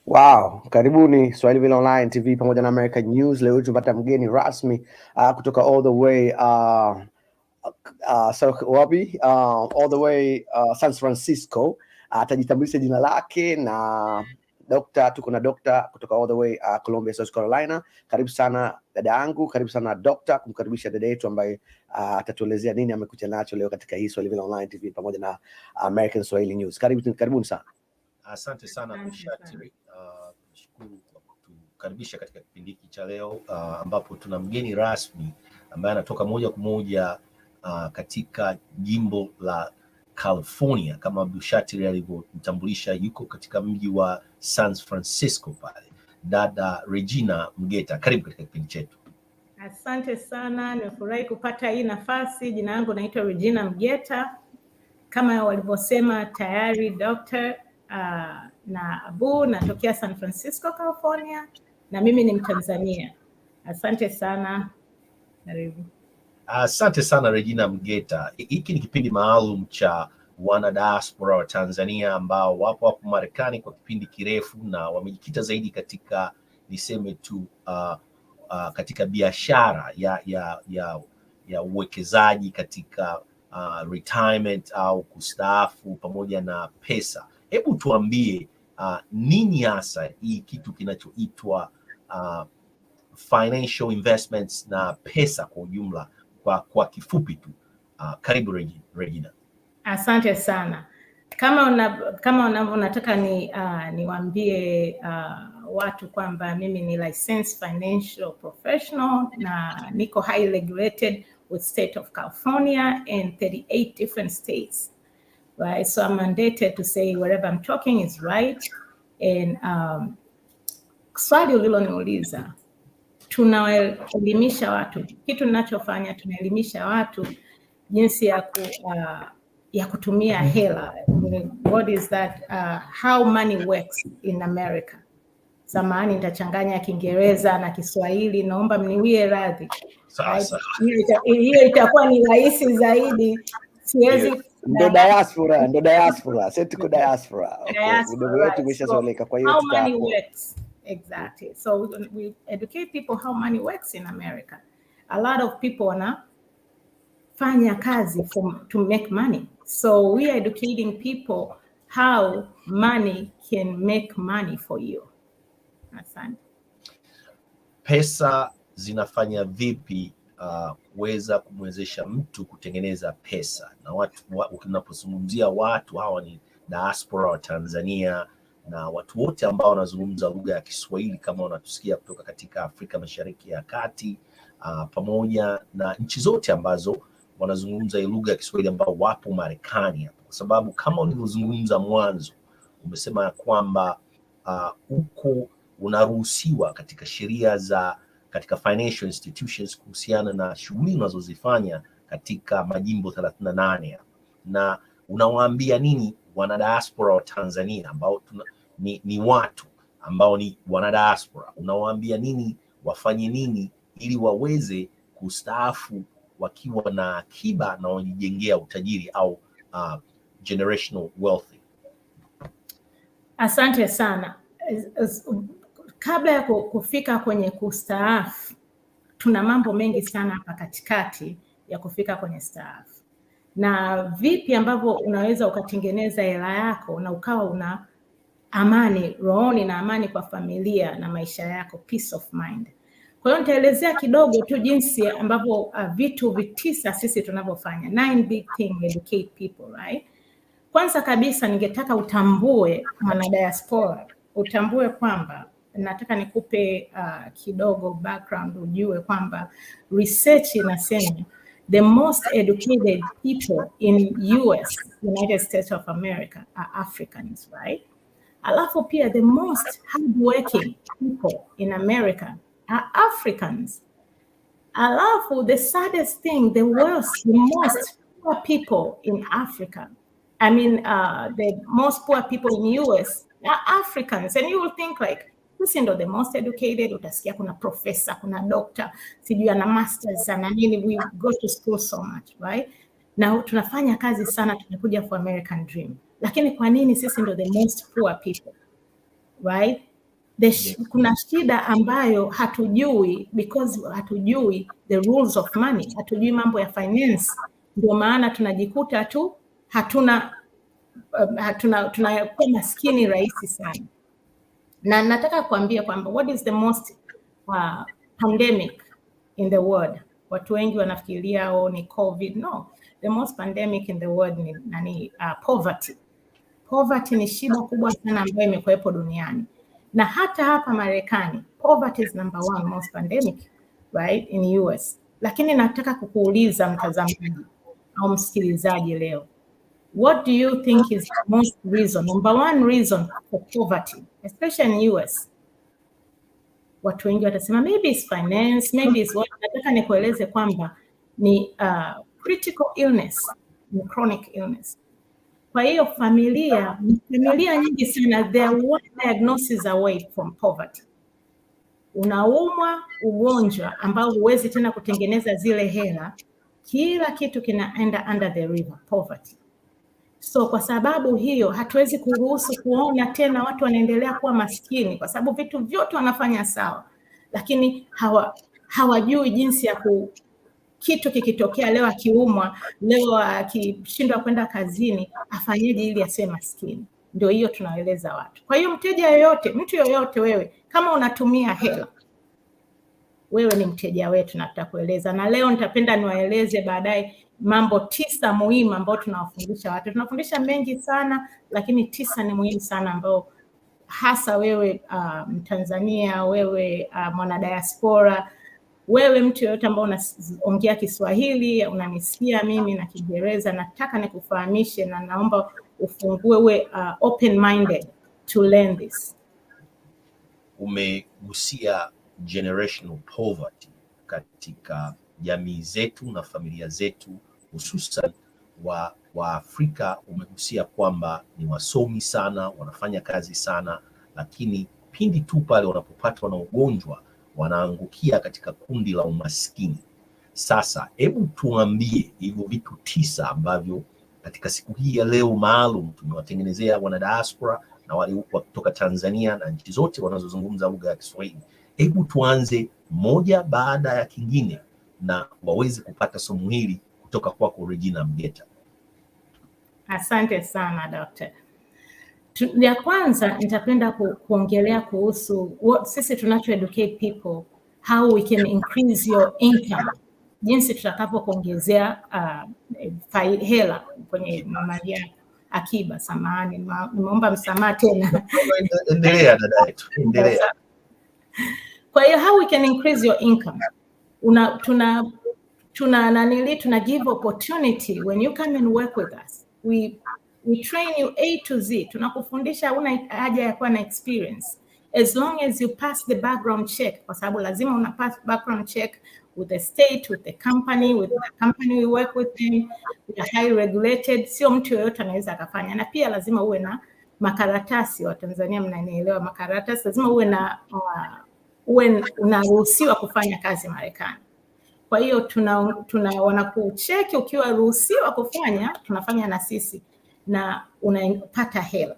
Wow, karibuni Swahili Online TV pamoja na American News. Leo tumepata mgeni rasmi kutoka all the way all the way San Francisco. Atajitambulisha jina lake na tuko na Dr. kutoka all the way Columbia, South Carolina. Karibu sana dada yangu, karibu sana Dr. kumkaribisha dada yetu ambaye atatuelezea nini amekuja nacho leo katika hii Swahili Online TV pamoja na American Swahili News. Karibuni sana. Asante sana Mshatiri. Nashukuru kwa kutukaribisha katika kipindi hiki cha leo ambapo tuna mgeni rasmi ambaye anatoka moja kwa moja katika jimbo la California. Kama Mshatiri alivyomtambulisha, yuko katika mji wa San Francisco pale. Dada Regina Mgeta, karibu katika kipindi chetu. Asante sana, nimefurahi kupata hii nafasi. Jina langu naitwa Regina Mgeta. Kama walivyosema tayari Dr. na Abu, natokea San Francisco, California, na mimi ni Mtanzania. Asante sana. Karibu. Asante sana Regina Mgeta. Hiki ni kipindi maalum cha wana diaspora wa Tanzania ambao wapo Marekani kwa kipindi kirefu na wamejikita zaidi katika niseme tu katika biashara ya uwekezaji katika retirement au kustaafu pamoja na pesa. Hebu tuambie nini hasa hii kitu kinachoitwa financial investments na pesa kwa ujumla kwa kifupi tu. Karibu Regina. Asante sana. Kama unataka niwaambie watu kwamba mimi ni licensed financial professional na niko highly regulated with state of California and 38 different states. Right, so I'm mandated to say whatever I'm talking is right. And swali uliloniuliza, tunaelimisha watu. Kitu ninachofanya tunaelimisha watu jinsi ya kutumia hela. What is that? How money works in America. Samahani, nitachanganya Kiingereza na Kiswahili, naomba mniwie radhi. Sasa hiyo itakuwa ni rahisi zaidi. Siwezi ndo diaspora. Sisi tuko diaspora. Kwa hiyo how money works. Exactly. So we educate people how money works in America. A lot of people wanafanya kazi to make money. So we are educating people how money can make money for you. Asante. Pesa zinafanya vipi kuweza kumwezesha mtu kutengeneza pesa? Na unapozungumzia watu hawa ni diaspora wa Tanzania na watu wote ambao wanazungumza lugha ya Kiswahili kama wanatusikia kutoka katika Afrika Mashariki ya Kati, pamoja na nchi zote ambazo wanazungumza lugha ya Kiswahili ambao wapo Marekani, kwa sababu kama ulivyozungumza mwanzo umesema kwamba uko unaruhusiwa katika sheria katika financial institutions kuhusiana na shughuli unazozifanya katika majimbo 38, na unawaambia nini wana diaspora wa Tanzania ambao ni watu ambao ni wana diaspora? Unawaambia nini wafanye nini ili waweze kustaafu wakiwa na akiba na wajijengea utajiri au generational wealth? Asante sana. Kabla ya kufika kwenye kustaafu, tuna mambo mengi sana hapa katikati ya kufika kwenye staafu. Na vipi ambavyo unaweza ukatengeneza hela yako na ukawa una amani rohoni na amani kwa familia na maisha yako, peace of mind. Kwa hiyo nitaelezea kidogo tu jinsi ambavyo vitu vitisa sisi tunavyofanya. 9 big things educate people, right? Kwanza kabisa ningetaka utambue mwana diaspora, utambue kwamba nataka nikupe kidogo background ujue kwamba research inasema the most educated people in US, United States of America, are Africans, right? Alafu pia the most hardworking people in America are Africans. Alafu the saddest thing, the most poor people in Africa, I mean the most poor people in US are Africans. And you will think like, sisi ndo the most educated, utasikia kuna professor, kuna doctor, sijui ana masters, ana nini, we go to school so much, right? Na tunafanya kazi sana, tunakuja for American dream. Lakini kwa nini sisi ndo the most poor people? Right? Kuna shida ambayo hatujui because hatujui the rules of money, hatujui mambo ya finance. Ndio maana tunajikuta tu tunakuwa maskini rahisi sana. Na nataka kuambia kwamba what is the most pandemic in the world? Watu wengi wanafikiria ni COVID. No, the most pandemic in the world ni poverty. Poverty ni shida kubwa sana ambayo imekuwepo duniani. Na hata hapa Marekani, poverty is number one most pandemic, right, in US. Lakini nataka kukuuliza mtazamaji au msikilizaji leo, what do you think is the most reason, number one reason for poverty, especially in US? Watu wengi watasema maybe it's finance, maybe it's what. Nataka nikueleze kwamba ni critical illness, ni chronic illness. Kwa hiyo familia nyingi sana, they are one diagnosis away from poverty. Unaumwa ugonjwa ambao huwezi tena kutengeneza zile hela, kila kitu kinaenda under the river, poverty. So kwa sababu hiyo hatuwezi kuruhusu kuona tena watu wanaendelea kuwa maskini, kwa sababu vitu vyote wanafanya sawa, lakini hawajui jinsi ya kitu kikitokea leo, akiumwa leo, akishindwa kwenda kazini, afanyeje ili asiwe maskini. Ndio hiyo tunaeleza watu. Kwa hiyo mteja yoyote, mtu yoyote, wewe kama unatumia hela, wewe ni mteja wetu na tutakueleza. Na leo nitapenda niwaeleze baadaye mambo 9 muhimu ambayo tunawafundisha watu. Tunafundisha mengi sana, lakini 9 ni muhimu sana ambao hasa wewe Mtanzania, wewe mwana diaspora, wewe mtu yoyote ambao unaongea Kiswahili, unanisikia mimi na Kiingereza, nataka nikufahamishe na naomba ufungue, uwe open minded to learn this. Umegusia generational poverty katika jamii zetu na familia zetu, hususan wa Afrika. Umegusia kwamba ni wasomi sana, wanafanya kazi sana, lakini pindi tu pale wanapopatwa na ugonjwa wanaangukia katika kundi la umaskini. Sasa hebu tuambie hivyo vitu 9 ambavyo katika siku hii ya leo maalum tumewatengenezea wana diaspora na wale kutoka Tanzania na nchi zote wanazozungumza lugha ya Kiswahili. Hebu tuanze moja baada ya kingine na waweze kupata somo hili kutoka kwako Regina Mgeta. Asante sana Dr. Ya kwanza nitapenda kuongelea kuhusu sisi tunacho educate people how we can increase your income, jinsi tutakapokuongezea hela kwenye mali yako, akiba. Samahani, nimeomba msamaha tena. Endelea dada yetu, endelea. Kwa hiyo how we can increase your income, tuna give opportunity when you come and work with us. We train you A to Z. Tunakufundisha, una haja ya kuwa na experience, as long as you pass the background check, kwa sababu lazima una pass background check with the state, with the company we work with them. We are highly regulated, sio mtu yoyote anaweza akafanya. Na pia lazima uwe na makaratasi. Wa Tanzania mnanielewa, makaratasi. Lazima uwe unaruhusiwa kufanya kazi Marekani. Kwa hiyo wanakucheki ukiwa ruhusiwa kufanya, tunafanya na sisi na unapata hela.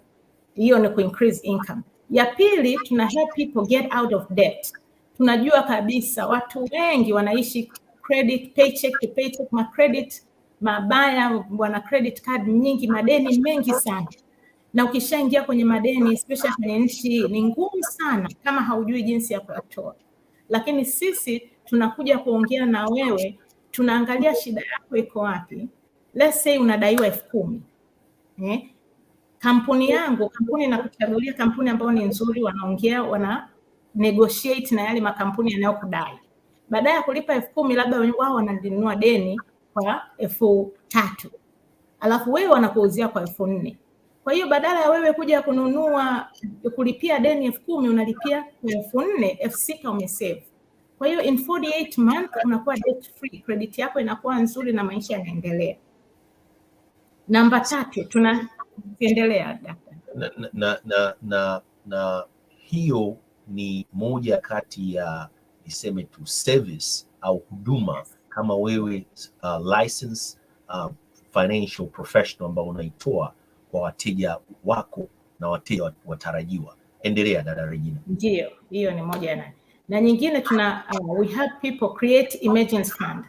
Hiyo ni ku increase income. Ya pili, tuna help people get out of debt. Tunajua kabisa watu wengi wanaishi credit, paycheck to paycheck, credit mabaya, wana credit card nyingi, madeni mengi sana. Na ukishaingia kwenye madeni, especially kwenye nchi, ni ngumu sana kama haujui jinsi ya kutoa. Lakini sisi tunakuja kuongea na wewe, tunaangalia shida yako iko wapi. Let's say unadaiwa 10,000. Kampuni inakuchagulia kampuni ambayo ni nzuri, wanaongea, wana negotiate na yale makampuni yanayokudai. Baada ya kulipa 10,000, labda wao wananunua deni kwa 3,000. Alafu wewe wanakuuzia kwa 4,000. Kwa hiyo badala ya wewe kuja kulipia deni 10,000, unalipia 4,000, 6,000 umesave. Kwa hiyo in 48 months unakuwa debt free, credit yako inakuwa nzuri na maisha yanaendelea. Namba 3, tunaendelea daktari. Na hiyo ni moja kati ya niseme tu service au huduma kama wewe license financial professional ambao unaitoa kwa wateja wako na wateja watarajiwa. Endelea dada Regina. Ndio, hiyo ni moja na nyingine tuna we have people create emergency fund.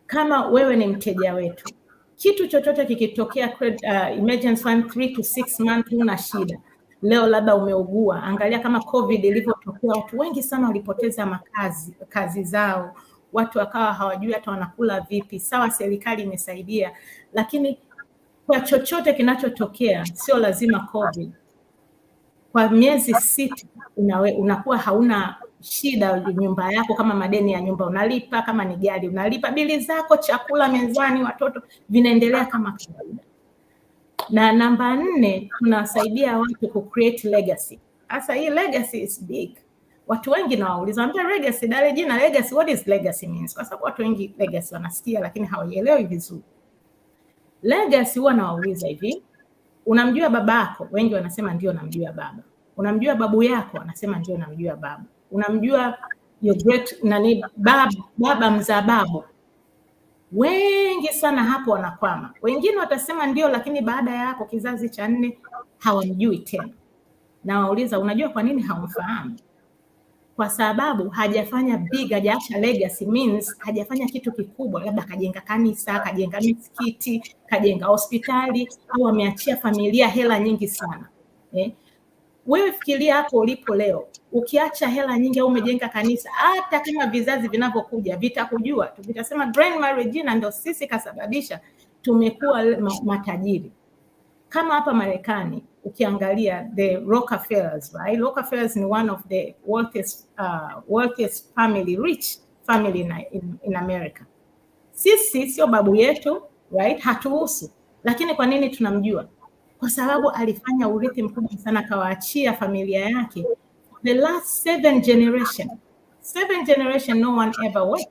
Kama wewe ni mteja wetu, kitu chochote kikitokea, emergency fund 3 to 6 months, una shida leo, labda umeugua, angalia kama COVID ilivyotokea, watu wengi sana walipoteza kazi zao, watu wakawa hawajui hata wanakula vipi. Sawa, serikali imesaidia, lakini kwa chochote kinachotokea, sio lazima COVID, kwa miezi 6 unakuwa hauna shida nyumba yako, kama madeni ya nyumba unalipa, kama ni gari unalipa, bili zako, chakula mezani, watoto vinaendelea kama kawaida. Na namba 4, tunasaidia watu ku create legacy. Sasa hii legacy is big. Watu wengi nawauliza, ambia legacy, dale jina legacy, what is legacy means? Kwa sababu watu wengi legacy wanasikia lakini hawaielewi vizuri. Legacy huwa nawauliza hivi, unamjua babako? Wengi wanasema ndio namjua baba. Unamjua babu yako? Wanasema ndio namjua babu. Unamjua your great baba mzaa babu? Wengi sana hapo wanakwama. Wengine watasema ndio, lakini baada ya hapo kizazi cha 4 hawamjui tena. Na wauliza, unajua kwa nini hawamfahamu? Kwa sababu hajafanya big, hajaacha legacy, means hajafanya kitu kikubwa, labda kajenga kanisa, kajenga misikiti, kajenga hospitali, au ameachia familia hela nyingi sana. Wewe fikiria hapo ulipo leo, ukiacha hela nyingi au umejenga kanisa, hata kama vizazi vinavyokuja vitakujua, vitasema Grandma Regina ndio sisi kasababisha tumekuwa matajiri. Kama hapa Marekani ukiangalia the Rockefellers, right? Rockefellers ni one of the wealthiest family, rich family in America. Sisi sio babu yetu, right? Hatuhusu. Lakini kwa nini tunamjua? Kwa sababu alifanya urithi mkubwa sana, kawaachia familia yake the last 7 generation no one ever worked.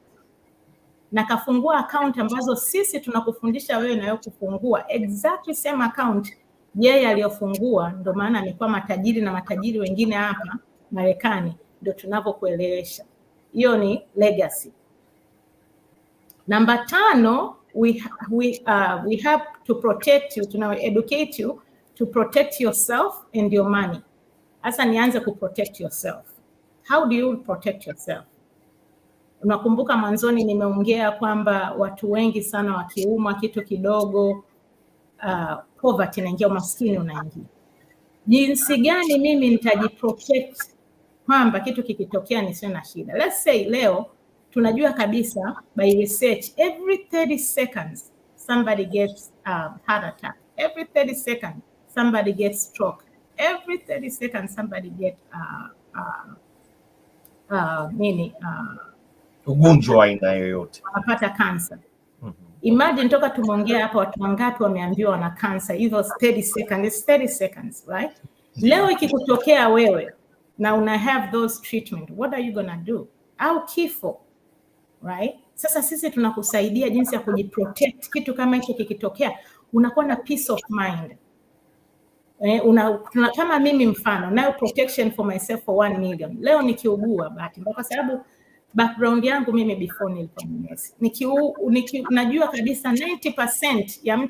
Na kafungua account ambazo sisi tunakufundisha wewe na wewe kufungua exactly same account yeye aliyofungua. Ndio maana amekuwa matajiri na matajiri wengine hapa Marekani, ndio tunavyokuelewesha. Hiyo ni legacy. Namba 5, we have to protect you, to educate you to protect yourself and your money. Sasa nianze ku protect yourself. How do you protect yourself? Unakumbuka mwanzoni nimeongea kwamba watu wengi sana wakiumwa kitu kidogo, poverty inaingia, umaskini unaingia. Jinsi gani mimi nitajiprotect kwamba kitu kikitokea nisiwe na shida? Let's say leo tunajua kabisa by research every 30 seconds somebody gets heart attack. Every 30 seconds somebody gets stroke. Every 30 seconds somebody gets ugonjwa aina yoyote, wanapata cancer. Imagine toka tumeongea hapa watu wangapi wameambiwa wana cancer, hizo 30 seconds, 30 seconds, right? Leo ikikutokea wewe na una have those treatment, what are you gonna do? Au kifo, right? Sasa sisi tunakusaidia jinsi ya kujiprotect. Kitu kama hicho kikitokea unakuwa na peace of mind. Kama mimi mfano nayo protection for myself for 1 million. Leo nikiugua bahati mbaya, kwa sababu background yangu mimi before nilikuwa nurse, najua kabisa 90% ya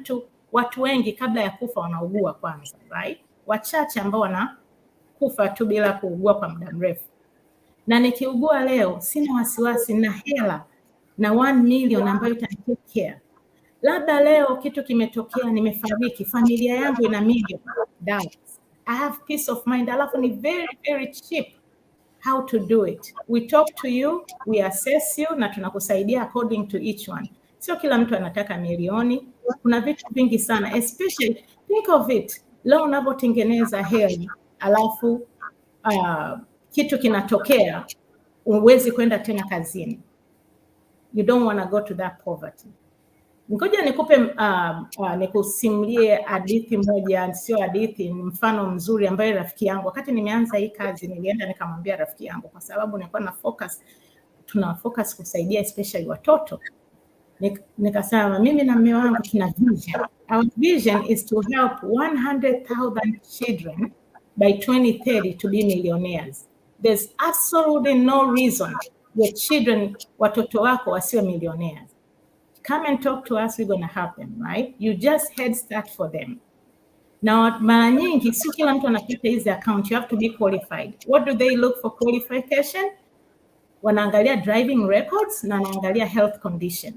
watu wengi kabla ya kufa wanaugua kwanza, right? Wachache ambao wanakufa tu bila kuugua kwa muda mrefu. Na nikiugua leo sina wasiwasi na hela na 1 million ambayo itanitake care. Labda leo kitu kimetokea, nimefariki, familia yangu ina $1 million. I have peace of mind. Alafu ni very very cheap how to do it. We talk to you, we assess you, na tunakusaidia according to each one. Sio kila mtu anataka milioni. Kuna vitu vingi sana, especially think of it, leo unapotengeneza hela alafu kitu kinatokea, uwezi kwenda tena kazini. You don't want to go to that poverty. Ngoja nikupe nikusimulie hadithi moja, sio hadithi, ni mfano mzuri ambaye rafiki yangu, wakati nimeanza hii kazi nilienda nikamwambia rafiki yangu, kwa sababu nilikuwa tuna focus kusaidia especially watoto. Nikasema mimi na mume wangu tuna vision. Our vision is to help 100,000 children by 2030 to be millionaires. There's absolutely no reason the children, watoto wako wasiwe millionaires. Come and talk to us, we're going to help them, right? You just head start for them. Na mara nyingi sio kila mtu anapata hizi account, you have to be qualified. What do they look for qualification? Wanaangalia driving records na wanaangalia health condition.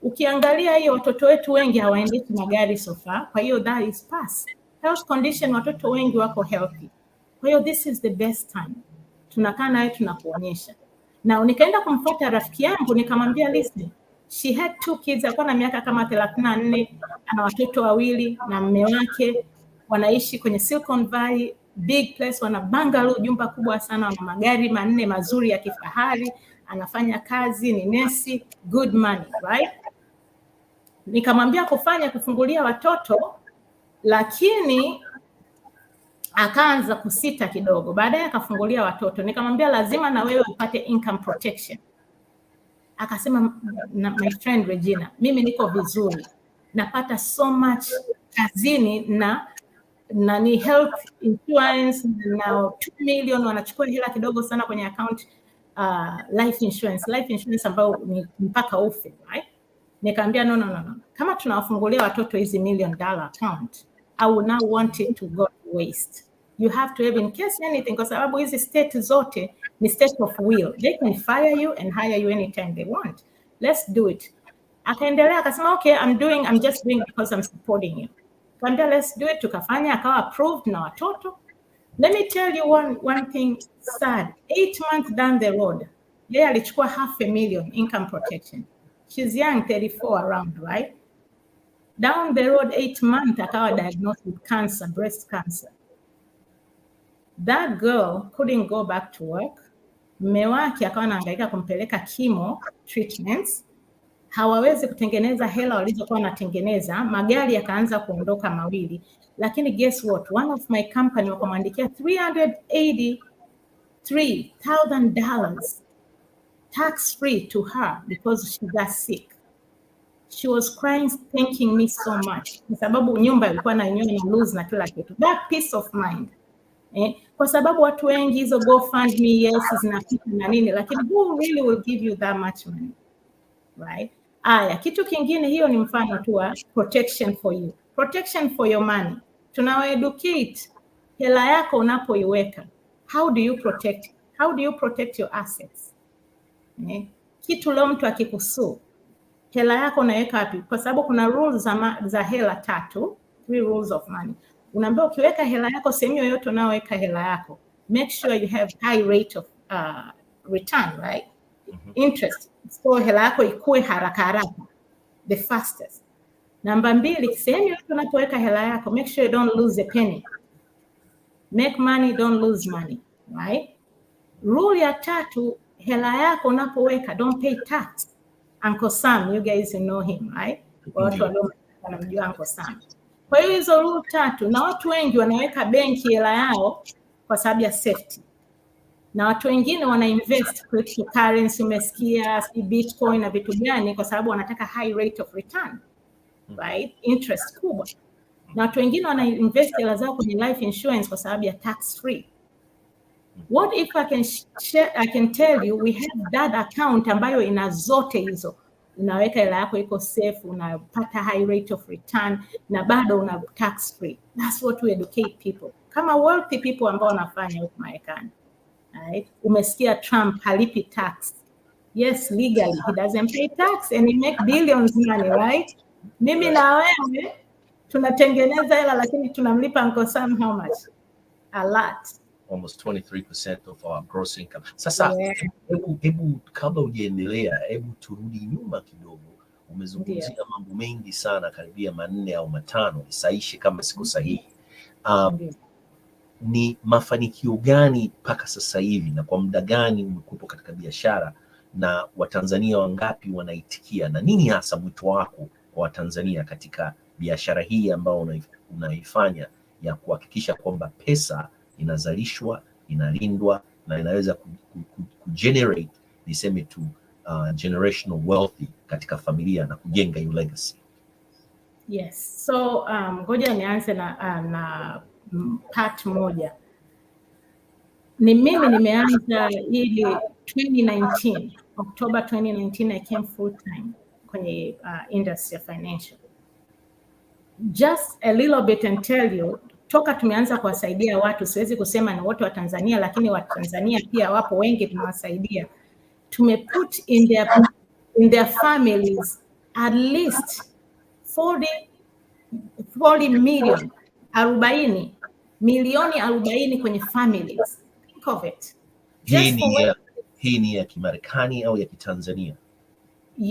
Ukiangalia hiyo, watoto wetu wengi hawaendeshi magari so far, kwa hiyo that is pass. Health condition, watoto wengi wako healthy. Kwa hiyo this is the best time. Tunakaa naye tunakuonyesha. Na nikaenda kumfuata rafiki yangu nikamwambia listen, she had 2 kids, alikuwa na miaka kama 34, ana watoto 2 na mume wake, wanaishi kwenye Silicon Valley, big place, wana bungalow, jumba kubwa sana, wana magari 4 mazuri ya kifahari, anafanya kazi, ni nesi, good money, right? Nikamwambia kufungulia watoto, lakini akaanza kusita kidogo. Baadaye akafungulia watoto. Nikamwambia lazima na wewe upate income protection. Akasema my friend Regina, mimi niko vizuri, napata so much kazini na ni health insurance na 2 million, wanachukua hela kidogo sana kwenye account, life insurance ambayo ni mpaka ufe, right? Nikamwambia no. Kama tunawafungulia watoto hizi $1 million account, I will not want it to go to waste. You have to have in case anything, kwa sababu hizi state zote ni state of will. They can fire you and hire you anytime they want. Let's do it. Akaendelea akasema okay, I'm just doing because I'm supporting you. Kaambia let's do it, tukafanya, akawa approved na watoto. Let me tell you one thing sad. 8 months down the road, yeye alichukua $500,000 income protection. She's young, 34 around, right? Down the road 8 months akawa diagnosed with cancer, breast cancer. That girl couldn't go back to work. Mume wake akawa anahangaika kumpeleka chemo treatments. Hawawezi kutengeneza hela walizokuwa wanatengeneza. Magari yakaanza kuondoka 2. Lakini guess what? One of my company wakamwandikia $383,000 tax free to her because she got sick. She was crying, thanking me so much. Kwa sababu nyumba ilikuwa na yenyewe na lose na kila kitu. That peace of mind. Kwa sababu watu wengi hizo GoFundMe, yes, zinapita na nini, lakini who really will give you that much money, right? Kitu kingine, hiyo ni mfano tu wa protection for you. Protection for your money. Tunawaeducate hela yako unapoiweka. How do you protect? How do you protect your assets? Kitu leo mtu akikusuu, hela yako unaweka wapi? Kwa sababu kuna rules za hela 3 rules of money. Unaambiwa ukiweka hela yako sehemu yoyote unaoweka hela yako, make sure you have high rate of return, right? Interest. So hela yako ikue haraka, the fastest. Namba 2, sehemu yoyote unapoweka hela yako, make sure you don't lose a penny. Make money, don't lose money, right? Rule ya 3, hela yako unapoweka, don't pay tax. Uncle Sam, you guys know him, right? Watu walio wanamjua Uncle Sam. Kwa hiyo hizo rule 3, na watu wengi wanaweka benki hela yao kwa sababu ya safety. Na watu wengine wana invest cryptocurrency, umesikia, Bitcoin na vitu gani, kwa sababu wanataka high rate of return, right? Interest kubwa. Na watu wengine wana invest hela zao kwenye life insurance kwa sababu ya tax free. What if I can tell you we have that account ambayo ina zote hizo. Unaweka hela yako iko safe, unapata high rate of return na bado una tax free. That's what we educate people. Kama wealthy people ambao wanafanya huko Marekani. Right? Umesikia Trump halipi tax. Yes, legally he doesn't pay tax and he make billions money, right? Mimi na wewe tunatengeneza hela lakini tunamlipa Uncle Sam how much? A lot. Almost 23% of our gross income. Sasa hebu kabla hujaendelea, hebu turudi nyuma kidogo. Umezungumzia mambo mengi sana, karibia 4 au 5, isaishe kama siko sahihi. Ni mafanikio gani mpaka sasa hivi na kwa muda gani umekupo katika biashara, na Watanzania wangapi wanaitikia, na nini hasa mwito wako kwa Watanzania katika biashara hii ambao unaifanya ya kuhakikisha kwamba pesa inazalishwa, inalindwa na inaweza kugenerate, niseme tu generational wealth katika familia na kujenga hiyo legacy? Yes. So ngoja nianze na part moja. Mimi nimeanza ili 2019, October 2019 I came full time kwenye industry ya financial. Just a little bit and tell you, toka tumeanza kuwasaidia watu, siwezi kusema ni wote wa Tanzania, lakini wa Tanzania pia wapo wengi tunawasaidia. Tumeput in their families at least 40 million, 40 milioni 40 kwenye families. Think of it. Hii ni ya Kimarekani au ya Kitanzania?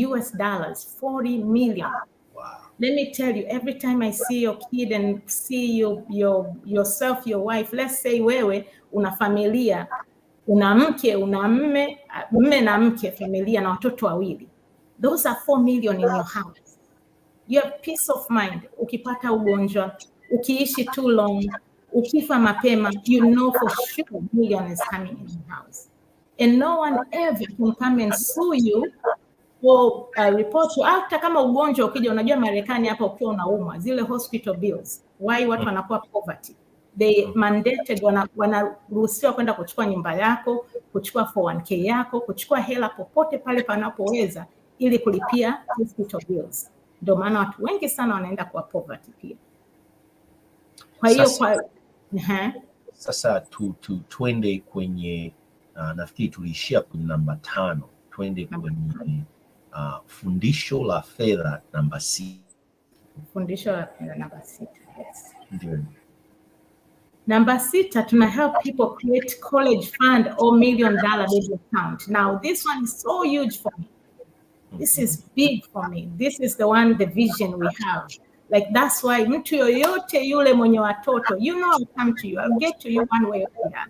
US dollars, 40 million. Wow. Let me tell you, every time I see your kid and see yourself, your wife, let's say wewe una familia, una mke, una mme na mke, familia na watoto wawili. Those are 4 million in your house. You have peace of mind. Ukipata ugonjwa, ukiishi too long, ukifa mapema, you know for sure million is coming in your house. And no one ever can come and sue you or report you. Hata kama ugonjwa ukija, unajua Marekani hapa ukiwa unaumwa, zile hospital bills, why watu wanakuwa poverty? They mandated, wanaruhusiwa kwenda kuchukua nyumba yako, kuchukua 401k yako, kuchukua hela popote pale panapoweza ili kulipia hospital bills. Ndio maana watu wengi sana wanaenda kwa poverty pia. Kwa hiyo sasa tuende kwenye nafikiri tuliishia kwenye namba 5, tuende kwenye fundisho la fedha namba 6. Fundisho la fedha namba 6. Yes. Ndio. Number 6, tuna help people create college fund or $1 million baby account. Now this one is so huge for me. This is big for me. This is the vision we have. Like that's why mtu yoyote yule mwenye watoto, you know, I'll come to you. I'll get to you one way or the other.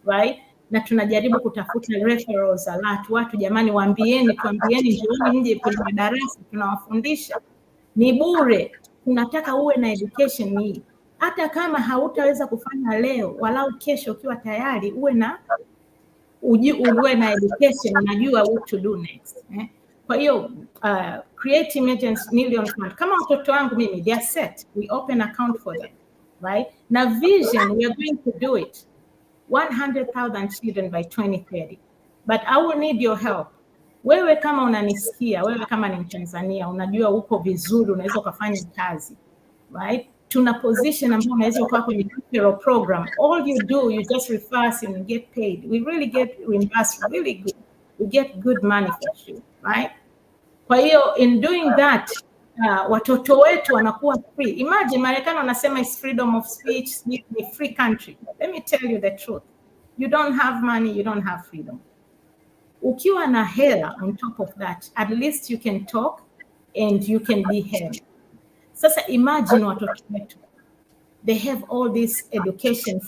Right? Na tunajaribu kutafuta referrals a lot. Watu jamani, tuambieni njooni nje kwenye madarasa tunawafundisha. Ni bure. Tunataka uwe na education hii. Hata kama hautaweza kufanya leo, walau kesho ukiwa tayari uwe na education, unajua what to do next. Kwa hiyo create emergency million fund. Kama watoto wangu mimi, they are set. We open account for them, right? Na vision, we are going to do it. 100,000 children by 2030. But I will need your help. Wewe kama unanisikia, wewe kama ni Mtanzania, unajua uko vizuri, unaweza kufanya kazi, right? Tuna position ambayo unaweza kuwa kwenye referral program. All you do, you just refer us and get paid. We really get reimbursed really good. We get good money for you, right? Kwa hiyo in doing that, watoto wetu wanakuwa free. Imagine Marekani wanasema is freedom of speech, ni free country. Let me tell you the truth. You don't have money, you don't have freedom. Ukiwa na hela on top of that, at least you can talk and you can be heard. Sasa imagine watoto wetu, they have all this education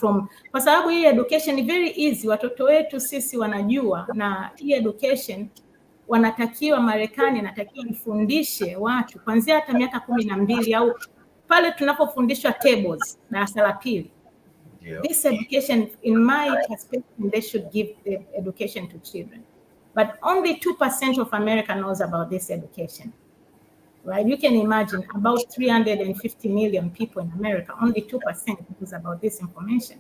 kwa sababu hii education is very easy. Watoto wetu sisi wanajua, na hii education wanatakiwa, Marekani inatakiwa ifundishe watu kuanzia hata miaka 12 au pale tunapofundishwa tables darasa la pili. This education, in my perspective, they should give the education to children. But only 2% of America knows about this education. Right? You can imagine about 350 million people in America, only 2% knows about this information.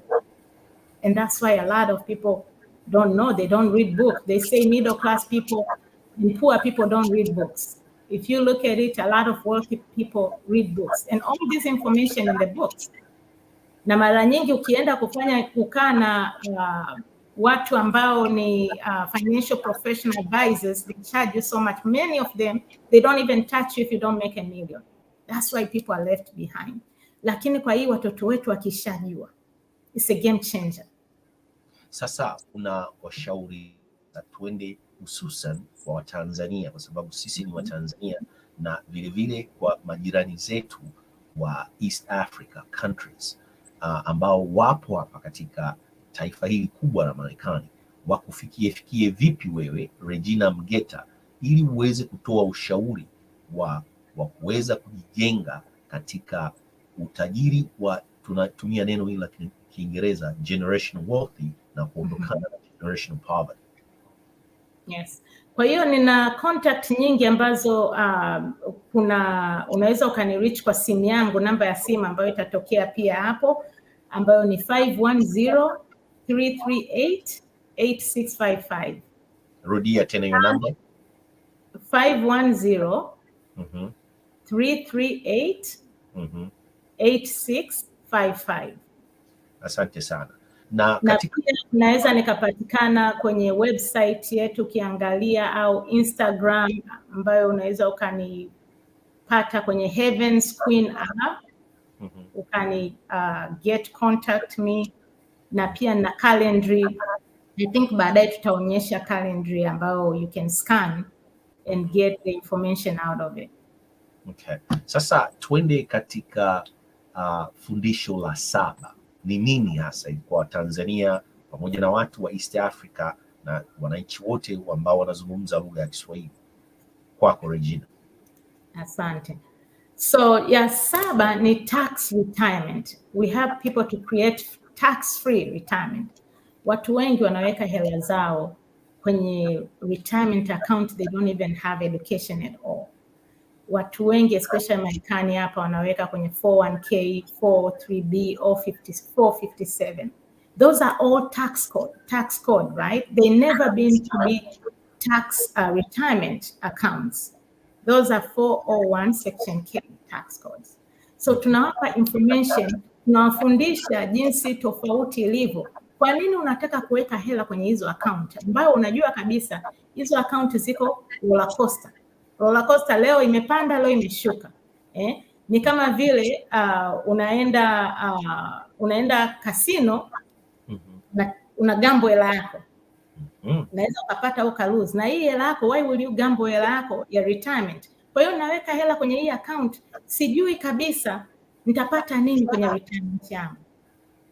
And that's why a lot of people don't know, they don't read books. They say middle class people and poor people don't read books. If you look at it, a lot of wealthy people read books. And all this information in the books. Na mara nyingi ukienda kukaa na watu ambao ni financial professional advisors, they charge you so much. Many of them, they don't even touch you if you don't make $1 million. That's why people are left behind. Lakini kwa hii watoto wetu wakishajua, it's a game changer. Sasa una washauri na tuende hususan kwa Watanzania, kwa sababu sisi ni Watanzania, na vilevile kwa majirani zetu wa East Africa countries ambao wapo hapa katika taifa hili kubwa la Marekani. Wakufikie vipi wewe Regina Mgeta, ili uweze kutoa ushauri wa kuweza kujijenga katika utajiri wa, tunatumia neno hili la Kiingereza, generational wealthy, na kuondokana na generational poverty? Yes. Kwa hiyo nina contact nyingi ambazo unaweza ukanireach kwa simu yangu, namba ya simu ambayo itatokea pia hapo, ambayo ni 510-338-8655. Rudia tena hiyo namba. 510-338-8655. 55. Asante sana. Na katika... pia naweza nikapatikana kwenye website yetu ukiangalia, au Instagram ambayo unaweza ukanipata kwenye Heaven's Queen Anna. Ukani get contact me, na pia na calendar. I think baadaye tutaonyesha calendar ambayo you can scan and get the information out of it. Okay. Sasa twende katika fundisho la 7. Ni nini hasa kwa Tanzania pamoja na watu wa East Africa na wananchi wote ambao wanazungumza lugha ya Kiswahili? Kwako Regina. Asante. So ya 7 ni tax retirement. We have people to create tax-free retirement. Watu wengi wanaweka hela zao kwenye retirement account, they don't even have education at all. Watu wengi especially Marekani hapa wanaweka kwenye 401k, 403b, or 457. Those are all tax code, right? They never been to be tax retirement accounts. Those are 401 section K tax codes. So tunawapa information, tunawafundisha jinsi tofauti ilivyo. Kwa nini unataka kuweka hela kwenye hizo account ambayo unajua kabisa hizo account ziko roller coaster. Roller coaster, leo imepanda, leo imeshuka. Ni kama vile unaenda casino na una gamble hela yako. Naweza ukapata au ka lose. Na hii hela yako, why will you gamble hela yako ya retirement? Kwa hiyo naweka hela kwenye hii account, sijui kabisa nitapata nini kwenye retirement yangu.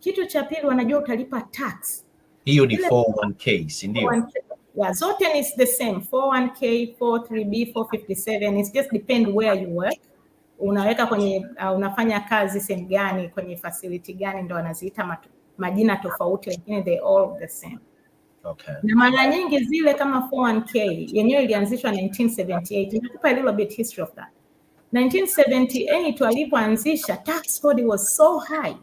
Kitu cha pili, wanajua utalipa tax. Hiyo ni 401k, si ndio? Yeah, zote is the same. 401k, 403b, 457. It just depend where you work. Unaweka kwenye unafanya kazi sehemu gani, kwenye facility gani, ndio wanaziita majina tofauti, lakini they all the same. Okay. Na mara nyingi zile kama 401k yenyewe ilianzishwa 1978. Nitakupa a little bit history of that. 1978 walipoanzisha, tax code was so high.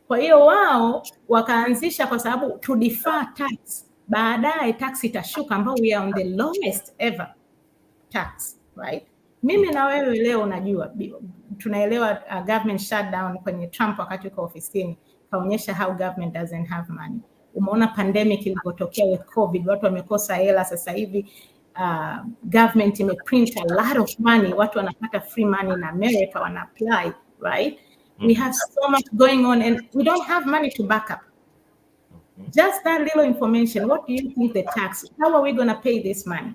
Kwa hiyo wao wakaanzisha kwa sababu to defer tax. Baadaye tax itashuka, ambao we are on the lowest ever tax, right? Mimi na wewe leo unajua tunaelewa government shutdown kwenye Trump wakati yuko ofisini kaonyesha how government doesn't have money. Umeona pandemic ilipotokea with COVID, watu wamekosa hela. Sasa hivi government imeprint a lot of money, watu wanapata free money in America, wana apply, right? We have so much going on and we don't have money to back up. Just that little information. What do you think the tax? How are we going to pay this money?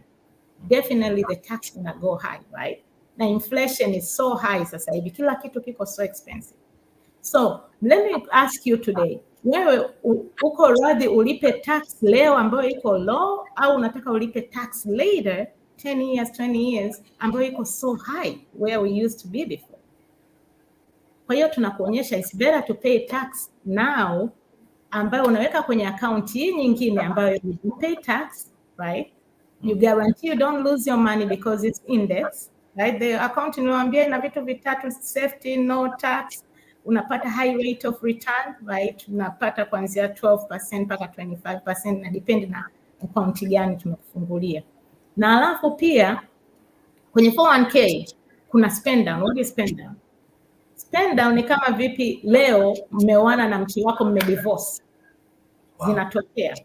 Definitely the tax is going to go high, right? Now inflation is so high sasa hivi, kila kitu kiko so expensive. So let me ask you today, wewe uko radhi ulipe tax leo ambayo iko low, au unataka ulipe tax later 10 years, 20 years ambayo iko so high where we used to be before? Kwa hiyo tunakuonyesha it's better to pay tax now, ambayo unaweka kwenye account hii nyingine ambayo you pay tax, right? You guarantee you don't lose your money because it's index, right? The account niwaambia ina vitu vitatu: safety, no tax, unapata high rate of return, right? Unapata kuanzia 12% mpaka 25%, na depend na account gani tumekufungulia. Na alafu pia kwenye 401k kuna spend down. What is spend down? Spend down ni kama vipi leo mmeoana na mke wako, mmedivorce. Wow. Zinatokea.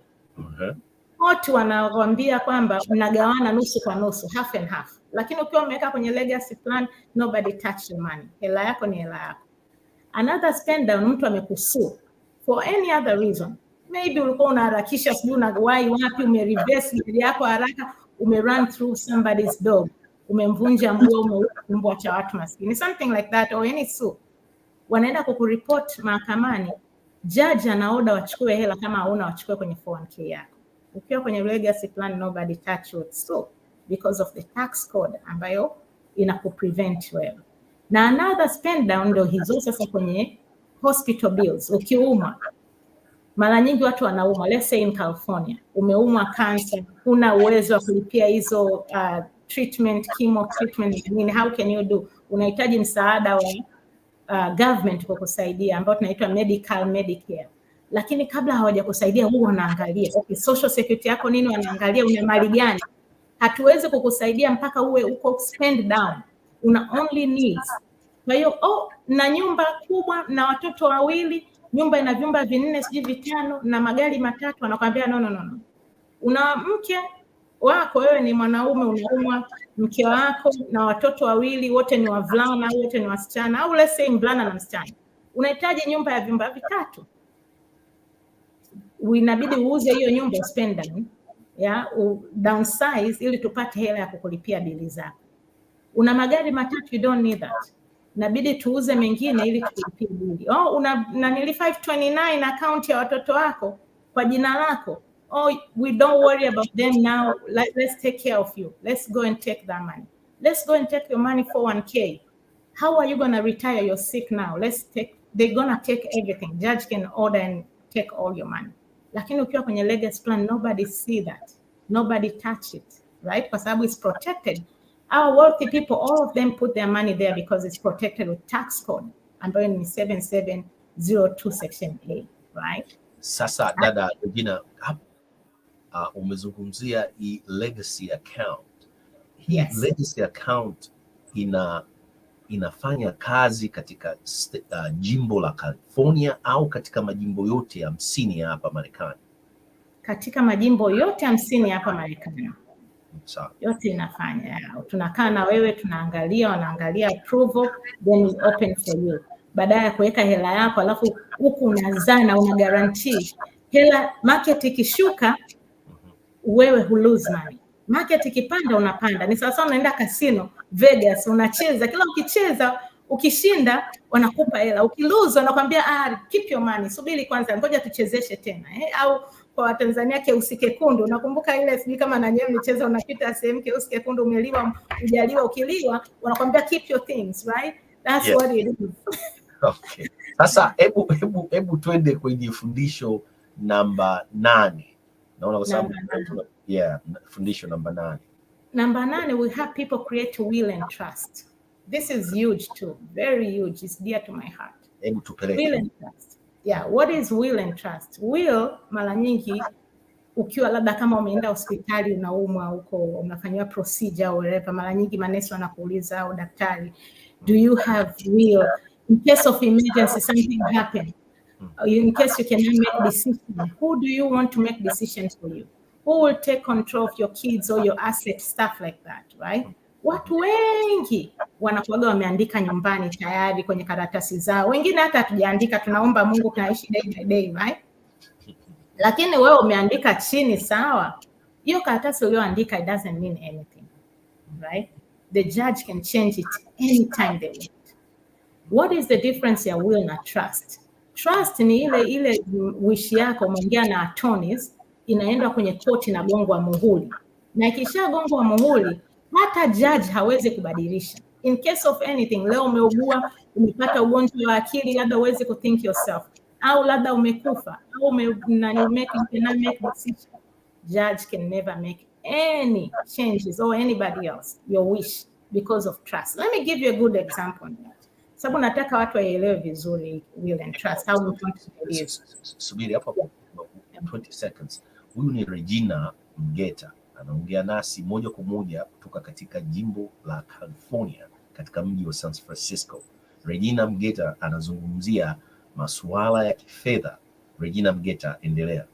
Watu wanawaambia kwamba mnagawana nusu kwa nusu, half and half. Lakini ukiwa umeweka kwenye legacy plan, nobody touch your money. Hela yako ni hela yako. Another spend down, mtu amekusua for any other reason. Maybe ulikuwa unaharakisha, sijui unawahi wapi, umereverse gari yako haraka, umerun through somebody's dog, umemvunja mguu, umeumbwa cha watu maskini, something like that, or any suit. Wanaenda kukuripoti mahakamani, judge anaoda wachukue hela, kama hauna wachukue kwenye 401k yako. Ukiwa kwenye legacy plan, nobody touch you, so because of the tax code ambayo inakuprevent wewe. Na another spend down ndio hizo sasa kwenye hospital bills. Ukiumwa, mara nyingi watu wanaumwa, let's say in California, umeumwa cancer, huna uwezo wa kulipia hizo treatment, chemo treatment nini, how can you do? Unahitaji msaada wa government kukusaidia, ambao tunaitwa Medicare. Lakini kabla hawajakusaidia, huwa wanaangalia okay, social security yako nini, wanaangalia una mali gani. Hatuwezi kukusaidia mpaka uwe uko spend down, una only needs. Kwa hiyo na nyumba kubwa na watoto wawili, nyumba ina vyumba 4 sijui 5 na magari 3, anakuambia no. Una mke wako, wewe ni mwanaume, unaumwa, mke wako na watoto wawili, wote ni wavulana, wote ni wasichana, au let's say mvulana na msichana, unahitaji nyumba ya vyumba 3. Inabidi uuze hiyo nyumba, spend down, downsize ili tupate hela ya kukulipia bili zako. Una magari 3, you don't need that. Inabidi tuuze mengine ili tukulipie bili. Una 529 account ya watoto wako kwa jina lako. We don't worry about them now. Let's take care of you. Let's go and take that money. Let's go and take your money for 1K. How are you going to retire? You're sick now. They're going to take everything. Judge can order and take all your money. Lakini ukiwa kwenye legacy plan, nobody see that. Nobody touch it, right? Kwa sababu it's protected. Our wealthy people, all of them put their money there because it's protected with tax code ambayo ni 7702 section A, right? Sasa dada Regina, umezungumzia hii legacy account. Yes. Legacy account inafanya kazi katika jimbo la California au katika majimbo yote 50 ya hapa Marekani? Katika majimbo yote 50 hapa Marekani. Sawa. Yote inafanya. Tunakaa na wewe, tunaangalia, wanaangalia approval, then we open for you. Baada ya kuweka hela yako, alafu huku unazana, una guarantee. Hela market ikishuka, wewe hu lose money. Market ikipanda, unapanda. Ni sawa unaenda casino, Vegas, unacheza. Kila ukicheza, ukishinda, wanakupa hela. Ukilose, wanakuambia keep your money. Subiri kwanza, ngoja tuchezeshe tena. Au kwa Tanzania keusi kekundu, unakumbuka ile sijui kama na nyewe mlicheza, unapita sehemu keusi kekundu, umeliwa, ujaliwa, ukiliwa, wanakuambia keep your things, right? That's what it is. Okay. Sasa hebu twende kwenye fundisho namba 8. Naona kwa sababu fundisho namba 8. Number 9, we have people create will and trust. This is huge too, very huge. It's dear to my heart. Hebu tupeleke. Will and trust. Yeah, what is will and trust? Will, mara nyingi ukiwa labda kama umeenda hospitali unaumwa huko, unafanywa procedure au whatever, mara nyingi manesi wanakuuliza au daktari, do you have will in case of emergency, something happen, in case you cannot make decision, who do you want to make decisions for you? Who will take control of your kids or your assets, stuff like that, right? Watu wengi wanakuaga wameandika nyumbani tayari kwenye karatasi zao. Wengine hata hatujaandika, tunaomba Mungu, tunaishi day by day, right? Lakini wewe umeandika chini, sawa. Hiyo karatasi ulioandika, it doesn't mean anything, right? The judge can change it anytime they want. What is the difference ya will na trust? Trust ni ile wish yako umeongea na attorneys, inaenda kwenye court na gongwa muhuri. Na ikisha gongwa muhuri, hata judge hawezi kubadilisha. In case of anything, leo umeugua, umepata ugonjwa wa akili, labda uweze ku think yourself, au labda umekufa, au cannot make decision. Judge can never make any changes or anybody else your wish because of trust. Let me give you a good example. Sababu nataka watu waelewe vizuri will and trust, how important it is. Subiri hapo 20 seconds. Huyu ni Regina Mgeta, anaongea nasi moja kwa moja kutoka katika jimbo la California katika mji wa San Francisco. Regina Mgeta anazungumzia masuala ya kifedha. Regina Mgeta, endelea.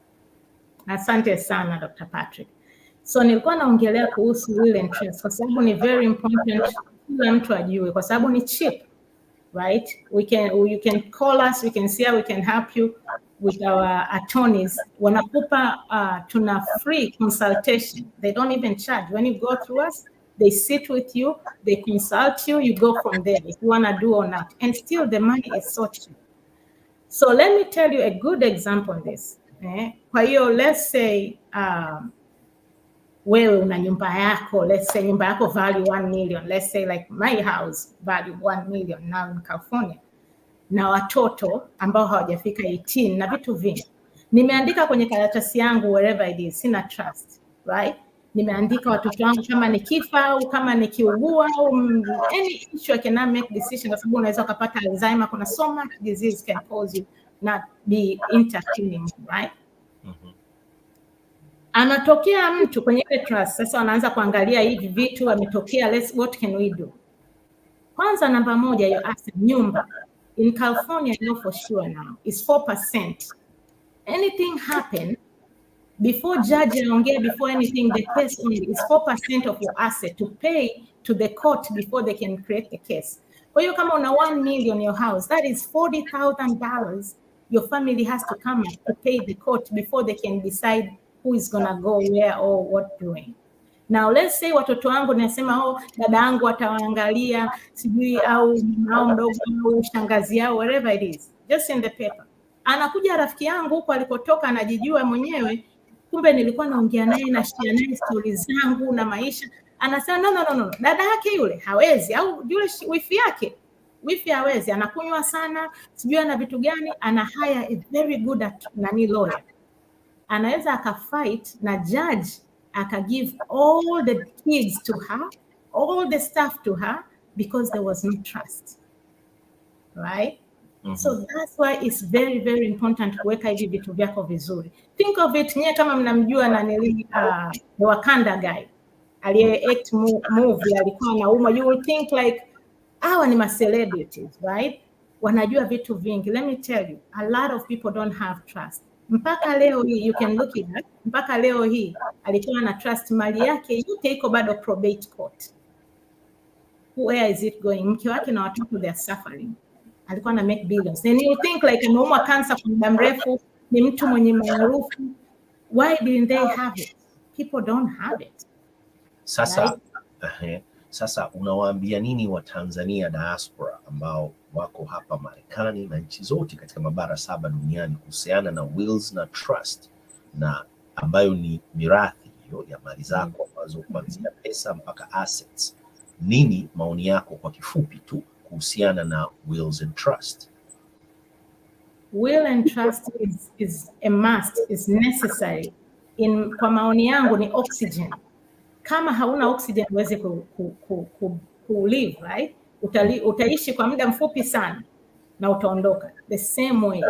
Asante sana Dr. Patrick. So nilikuwa naongelea kuhusu will and trust kwa sababu ni very important kila mtu ajue, kwa sababu ni cheap, right? You can call us, we can see how we can help you with our attorneys. Wanakupa tuna free consultation. They don't even charge. When you go through us, they sit with you, they consult you, you go from there if you want to do or not. And still the money is so cheap. So let me tell you a good example on this. Kwa hiyo let's say wewe una nyumba yako, let's say nyumba yako value 1 million, let's say like my house value 1 million now in California, na watoto ambao hawajafika 18 na vitu vingi. Nimeandika kwenye karatasi yangu wherever it is, sina trust, right? Nimeandika watoto wangu kama nikifa au kama nikiugua au any issue I cannot make decision, kwa sababu unaweza kupata Alzheimer, kuna so much disease can cause you not be entertaining, right? Anatokea mtu kwenye ile trust, sasa wanaanza kuangalia hivi vitu ametokea, what can we do? Kwanza namba moja, your asset, nyumba. In California, I know for sure now, is 4%. Anything happen, before judge anaongea, before anything, the case only is 4% of your asset to pay to the court before they can create the case. Kwa hiyo kama una 1 million your house, that is $40,000 your family has to come to pay the court before they can decide who is gonna go where or what doing. Now let's say watoto wangu nasema dada yangu atawaangalia sijui au mama mdogo au shangazi yao, whatever it is, just in the paper. Anakuja rafiki yangu huko alikotoka anajijua mwenyewe, kumbe nilikuwa naongea naye na share naye stories zangu na maisha. Anasema no, dada yake yule hawezi, au yule wifi hawezi, anakunywa sana, sijui ana vitu gani, ana hire a very good at lawyer. Anaweza akafight na judge give all the kids to her, all the stuff to her, because there was no trust, right? So that's why it's very, very important kuweka hivi vitu vyako vizuri. Think of it, nye kama mnamjua the Wakanda guy, aliye act movie, alikuwa anaumwa, you will think like, hawa ni celebrities, right? Wanajua vitu vingi. Let me tell you, a lot of people don't have trust. Mpaka leo hii, you can look it up, mpaka leo hii, alikuwa na trust, mali yake yote iko bado probate court. Where is it going? Mke wake na watoto, they are suffering. Alikuwa na make billions. Then you think like ameumwa cancer kwa muda mrefu, ni mtu mwenye maarufu. Why didn't they have it? People don't have it. Sasa, right? Sasa unawaambia nini wa Tanzania diaspora ambao wako hapa Marekani na nchi zote katika mabara 7 duniani kuhusiana na wills na trust, na ambayo ni mirathi hiyo ya mali zako ambazo kuanzia pesa mpaka assets? Nini maoni yako kwa kifupi tu kuhusiana na wills and trust? Will and trust is a must, is necessary. Kwa maoni yangu ni oxygen. Kama hauna oxygen huwezi ku live, right? Utaishi kwa muda mfupi sana na utaondoka. The same way,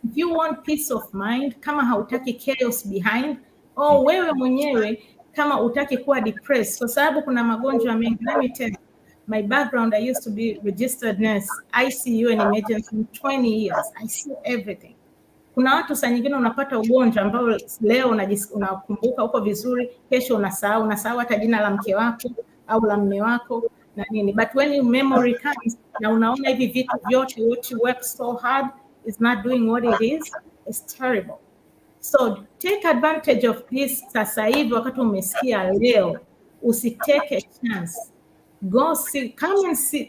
if you want peace of mind, kama hautaki chaos behind, wewe mwenyewe kama utaki kuwa depressed, kwa sababu kuna magonjwa mengi. Let me tell you, my background, I used to be registered nurse, ICU and emergency 20 years. I see everything. Kuna watu saa nyingine unapata ugonjwa ambao leo unakumbuka uko vizuri, kesho unasahau hata jina la mke wako au la mume wako na nini. But when your memory comes na unaona hivi vitu vyote, what you work so hard is not doing what it is, it's terrible. So take advantage of this sasa hivi wakati umesikia leo, usitake a chance.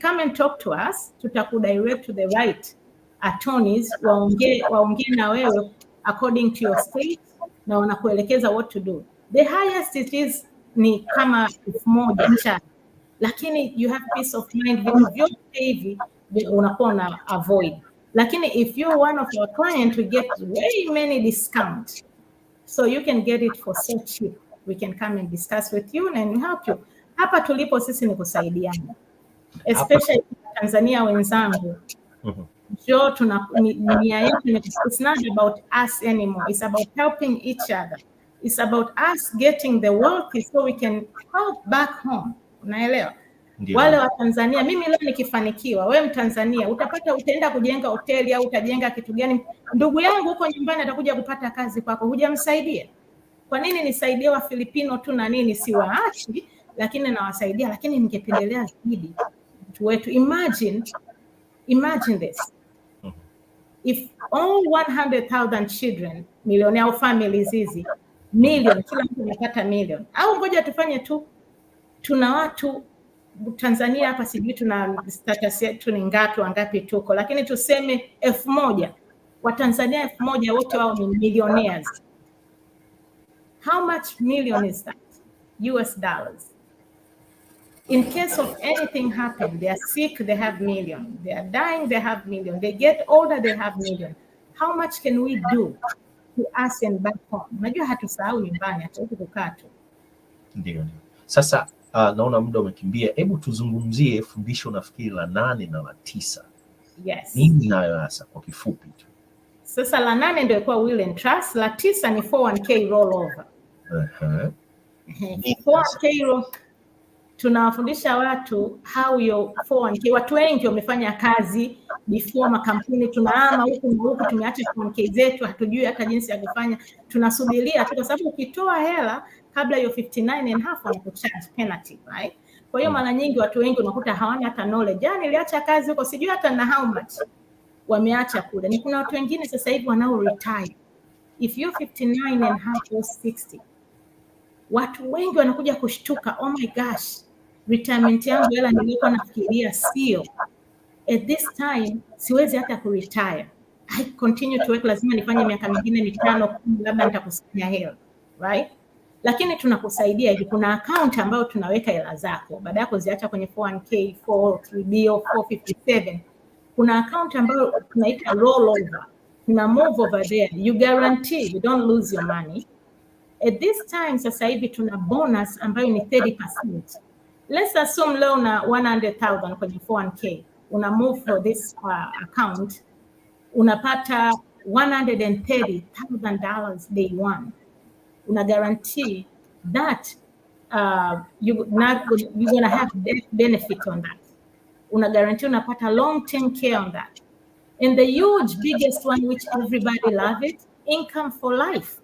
Come and talk to us, tutakudirect to the right attorneys, waongee na wewe according to your state na wanakuelekeza what to do. The highest it is ni kama 1,000 cha, lakini you have peace of mind, vitu vyote hivi unakuwa na avoid. Lakini if you're one of our clients, we get very many discounts, so you can get it for so cheap. We can come and discuss with you and help you. Hapa tulipo sisi ni kusaidiana, especially Tanzania wenzangu. It's not about us anymore. It's about helping each other. It's about us getting the wealthy so we can help back home. Unaelewa? Wale wa Tanzania, mimi leo nikifanikiwa, wewe Mtanzania utaenda kujenga hoteli au utajenga kitu gani, ndugu yangu huko nyumbani atakuja kupata kazi kwako, hujamsaidia. Kwa nini nisaidie wa Filipino tu na nini? Siwaachi, lakini nawasaidia, lakini ningependelea zaidi mtu wetu. Imagine this. If all 100,000 children, millionaire families hizi, million, kila mtu anapata million. Au ngoja tufanye tu, tuna watu Tanzania hapa sijui tuna status yetu ni ngapi tuko, lakini tuseme 1,000. Wa Tanzania 1,000 wote wao ni millionaires. How much million is that? US dollars. In case of anything happen, they are sick, they have million. They are dying, they have million. They get older, they have million. How much can we do to us and back home? Unajua hatusahau nyumbani, hatuwezi kukaa tu. Ndio. Sasa naona muda umekimbia. Hebu tuzungumzie fundisho nafikiri la 8 na la 9. Yes. Nini nayo hasa kwa kifupi tu? Sasa la 8 ndio ilikuwa will and trust, la 9 ni 401k rollover. 401k tunawafundisha watu how your 401k. Watu wengi wamefanya kazi before makampuni, tunahama huku na huku, tumeacha 401k zetu, hatujui hata jinsi ya kufanya, tunasubiria tu, kwa sababu ukitoa hela kabla ya 59.5 wanakucharge penalty, right? Kwa hiyo mara nyingi watu wengi unakuta hawana hata knowledge, yani niliacha kazi huko sijui hata na how much wameacha kule. Ni kuna watu wengine sasa hivi wanao retire, if you're 59.5 or 60, watu wengi wanakuja kushtuka, oh my gosh, retirement yangu hela nilikuwa nafikiria sio, at this time siwezi hata kuretire, I continue to work, lazima nifanye miaka mingine 5 10, labda nitakusanya hela, right? Lakini tunakusaidia hivi, kuna account ambayo tunaweka hela zako baada ya kuziacha kwenye 401k, 403b au 457. Kuna account ambayo tunaita roll over, tuna move over there, you guarantee you don't lose your money. At this time sasa hivi tuna bonus ambayo ni 30%. Let's assume leo na 100,000 kwenye 401k, una move for this account, unapata $130,000 day one. Una guarantee that you're gonna have benefit on that. Una guarantee unapata long-term care on that. And the huge biggest one which everybody love it, income for life.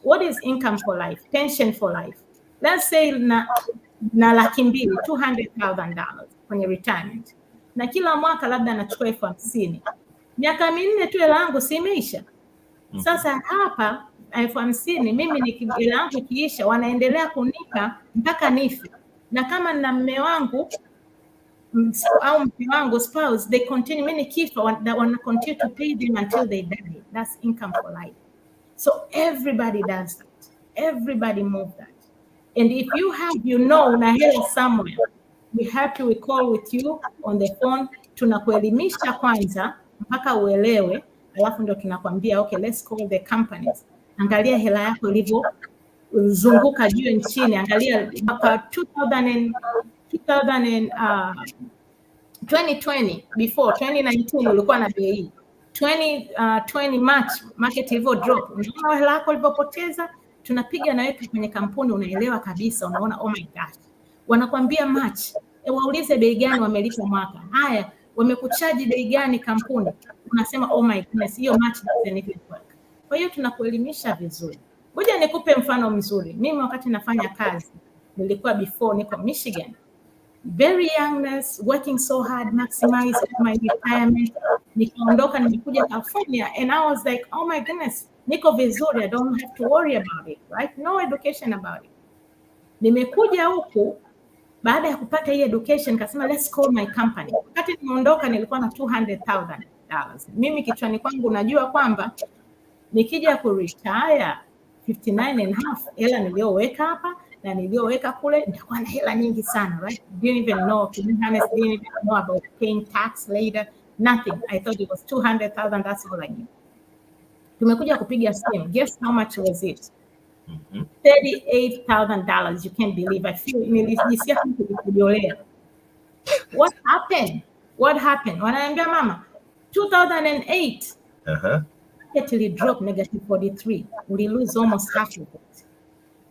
What is income for life? Pension for life. Let's say na $200,000 $200,000 kwenye retirement, na kila mwaka labda anachukua 50,000, miaka 4 tu hela yangu si imeisha. Sasa hapa 50,000 mimi ni hela yangu ikiisha wanaendelea kunipa mpaka nife, na kama na mume wangu au mke wangu spouse, they continue, mimi nikifa wana continue to pay them until they die. That's income for life. So everybody does that. Everybody move that. And if you have, una hela somewhere, we happy we call with you on the phone, tunakuelimisha kwanza mpaka uelewe, alafu ndio tunakwambia okay, let's call the companies. Angalia hela yako ilivyo zunguka juu nchini, angalia mwaka 2020 before 2019 ulikuwa na bei 2020 March market ilivyo drop, unaona hela yako ilipopoteza, tunapiga na wewe kwenye kampuni, unaelewa kabisa, unaona oh my gosh, wanakwambia March, waulize bei gani wamelipa mwaka, haya wamekuchaji bei gani kampuni, unasema oh my goodness, hiyo March doesn't work. Kwa hiyo tunakuelimisha vizuri. Ngoja nikupe mfano mzuri. Mimi wakati nafanya kazi nilikuwa before niko Michigan, very youngness, working so hard, maximize my retirement. Nikaondoka nimekuja California and I was like oh my goodness, niko vizuri, I don't have to worry about it, right? No education about it. Nimekuja huku baada ya kupata hii education nikasema let's call my company. Wakati nimeondoka nilikuwa na $200,000. Mimi kichwani kwangu najua kwamba nikija ku retire 59.5, hela niliyoweka hapa na niliyoweka kule nitakuwa na hela nyingi sana, right? Didn't even know about paying tax later, nothing. I thought it was $200,000, that's all I knew. Tumekuja kupiga simu, guess how much was it? $38,000. You can't believe. I feel nilijisikia kujolea. What happened? Wanaambia mama 2008 market drop -43, we lose almost half of it.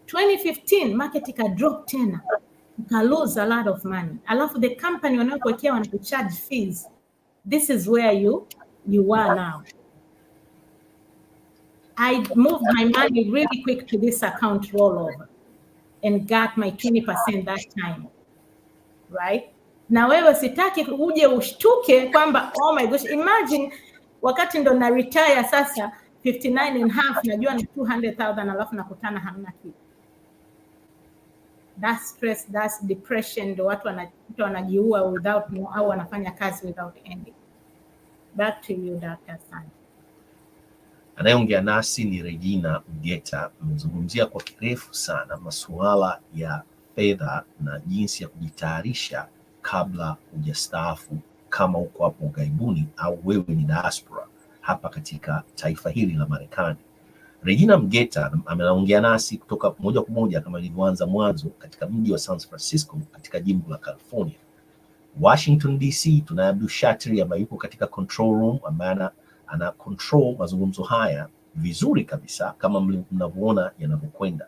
2015 market ika drop tena, uka lose a lot of money. Alafu the company wanaokuwekea wanakucharge fees. This is where you are now. I moved my money really quick to this account rollover and got my 20% that time, right? Na wewe sitaki uje ushtuke kwamba oh my gosh, imagine wakati ndo na retire sasa 59.5, najua ni 200,000 alafu nakutana hamna kitu. That's stress, that's depression, ndo watu wanajiua without au wanafanya kazi without ending. Back to you Dr. San. Anayeongea nasi ni Regina Mgeta. Amezungumzia kwa kirefu sana masuala ya fedha na jinsi ya kujitayarisha kabla hujastaafu, kama uko hapo ughaibuni au wewe ni diaspora hapa katika taifa hili la Marekani. Regina Mgeta ameongea nasi kutoka moja kwa moja kama ilivyoanza mwanzo katika mji wa San Francisco katika jimbo la California. Washington DC tunaye Abdul Shatri ambaye yuko katika control room, ambaye ana control mazungumzo haya vizuri kabisa kama mnavyoona yanavyokwenda.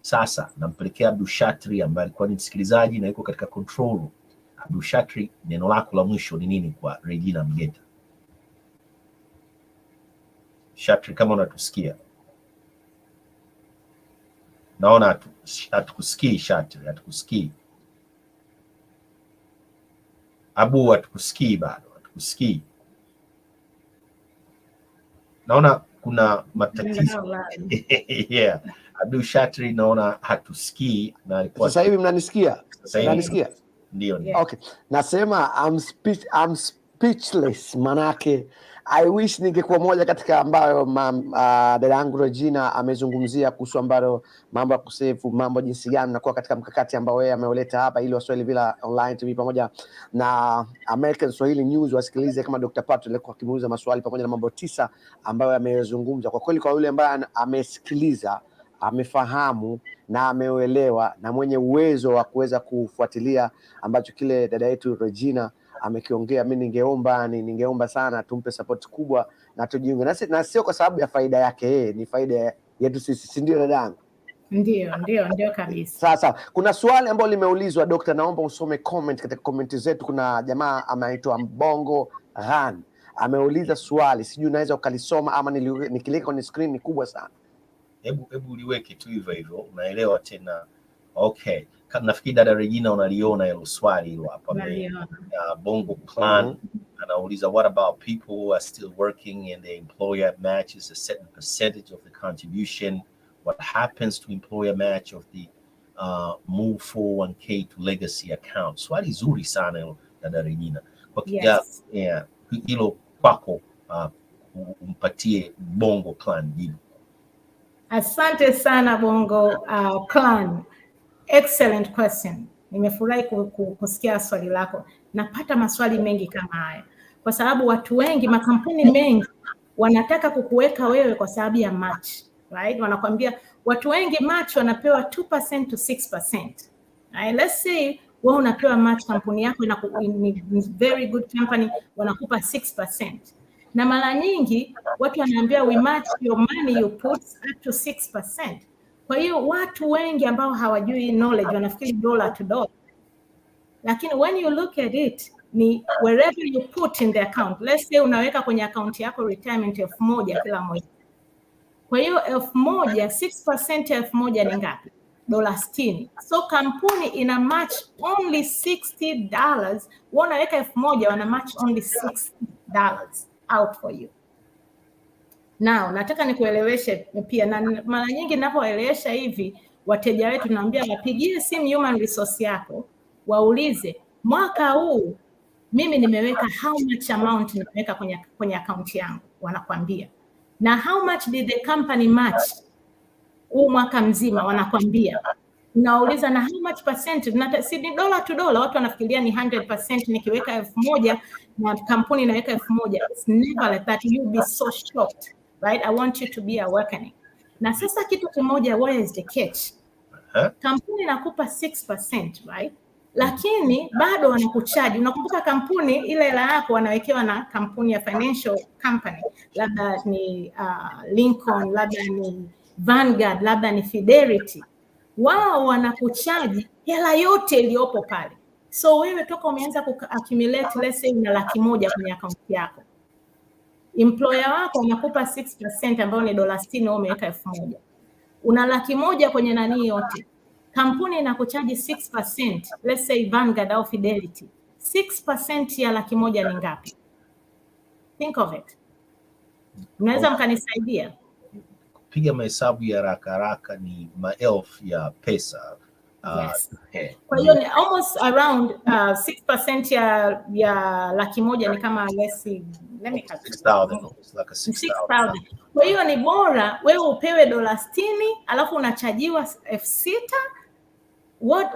Sasa nampelekea Abdul Shatri ambaye alikuwa ni msikilizaji na yuko katika control room. Abdul Shatri, neno lako la mwisho ni nini kwa Regina Mgeta? Shatri, kama unatusikia. Naona hatukusikii Shatri, hatukusikii. Abu, hatukusikii bado, hatukusikii. Naona kuna matatizo. Yeah. Abdul Shatri naona hatusikii na alikuwa sasa hivi mnanisikia? Mnanisikia? Ndio. Yeah. Okay. Nasema I'm speechless, manake I wish ningekuwa moja katika ambayo dada yangu Regina amezungumzia kuhusu ambayo mambo ya kusevu, mambo jinsi gani na kuwa katika mkakati ambao yeye ameuleta hapa ili Waswahili Villa Online TV pamoja na American Swahili News wasikilize kama Dr. Pato alikuwa akimuuliza maswali pamoja na mambo 9 ambayo amezungumza. Kwa kweli kwa yule ambaye amesikiliza, amefahamu na ameuelewa na mwenye uwezo wa kuweza kufuatilia ambacho kile dada yetu Regina amekiongea, mimi ningeomba sana tumpe support kubwa na tujiunge na sio kwa sababu ya faida yake yeye, ni faida yetu sisi, si ndio dadangu? Ndio kabisa. Sasa kuna swali ambalo limeulizwa Dr. naomba usome comment katika comment zetu. Kuna jamaa anaitwa Mbongo Ghan ameuliza swali, sijui unaweza ukalisoma ama nikilika kwenye screen ni kubwa sana. Hebu uliweke tu hivyo unaelewa tena. Okay. Nafikiri dada Regina unaliona hilo swali hilo hapa. Bongo Clan anauliza, what about people who are still working and the employer matches a certain percentage of the contribution? What happens to employer match of the move 401k to legacy account? Swali zuri sana hilo dada Regina. Kwa hilo kwako umpatie Bongo Clan jibu. Asante sana Bongo Clan. Excellent question. Nimefurahi kusikia swali lako. Napata maswali mengi kama haya kwa sababu watu wengi, makampuni mengi wanataka kukuweka wewe kwa sababu ya match, right? Wanakuambia watu wengi match wanapewa 2% to 6%. Right? Let's say wewe unapewa match, kampuni yako ni very good company, wanakupa 6%. Na mara nyingi watu wanaambia we match your money you put up to 6%. Kwa hiyo watu wengi ambao hawajui knowledge wanafikiri dollar to dollar. Lakini when you look at it, ni wherever you put in the account. Let's say unaweka kwenye account yako retirement 1,000 kila mwezi. Kwa hiyo 1,000, 6% ya 1,000 ni ngapi? $60. So kampuni ina match only $60. Wewe unaweka 1,000, wana match only $60 out for you. Now, nataka nikueleweshe pia, na mara nyingi ninapoelewesha hivi wateja wetu naambia wapigie simu human resource yako, waulize mwaka huu mimi nimeweka how much amount nimeweka kwenye account yangu, wanakwambia. Na how much did the company match huu mwaka mzima, wanakwambia. Unauliza na how much percent, si ni dollar to dollar, watu wanafikiria ni 100%, nikiweka 1,000 na kampuni inaweka 1,000. It's never like that. You'll be so shocked. Right? I want you to be awakening. Na sasa kitu kimoja, where is the catch? Kampuni inakupa 6%, right? Lakini bado wanakuchaji. Unakumbuka kampuni ile hela yako wanawekewa na kampuni ya financial company. Labda ni Lincoln, labda ni Vanguard, labda ni Fidelity. Wao wanakuchaji hela yote iliyopo pale. So wewe toka umeanza kuaccumulate, let's say una 100,000 kwenye account yako. Employer wako anakupa 6% ambayo ni $60, wewe umeweka 1,000. Una 100,000 kwenye nani yote. Kampuni inakuchaji 6%, let's say Vanguard au Fidelity. 6% ya 100,000 ni ngapi? Think of it. Unaweza mkanisaidia? Piga mahesabu ya haraka ni maelfu ya pesa. Yes. Kwa hiyo ni almost around 6% ya 100,000 ni kama let's see, let me calculate. 6,000. It's like a 6,000. Kwa hiyo ni bora wewe upewe $60 alafu unachajiwa 6,000.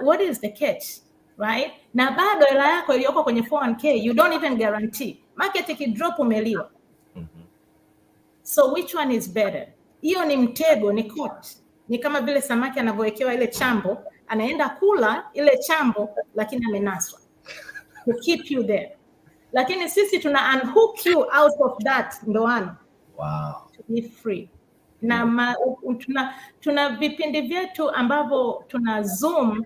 What is the catch? Right? Na bado hela yako iliyoko kwenye 401k you don't even guarantee. Market ikidrop umeliwa. So which one is better? Hiyo ni mtego, ni caught. Ni kama vile samaki anavyowekewa ile chambo, anaenda kula ile chambo lakini amenaswa. To keep you there. Lakini sisi tuna unhook you out of that ndoano. Wow. To be free. na tuna vipindi vyetu ambavyo tuna Zoom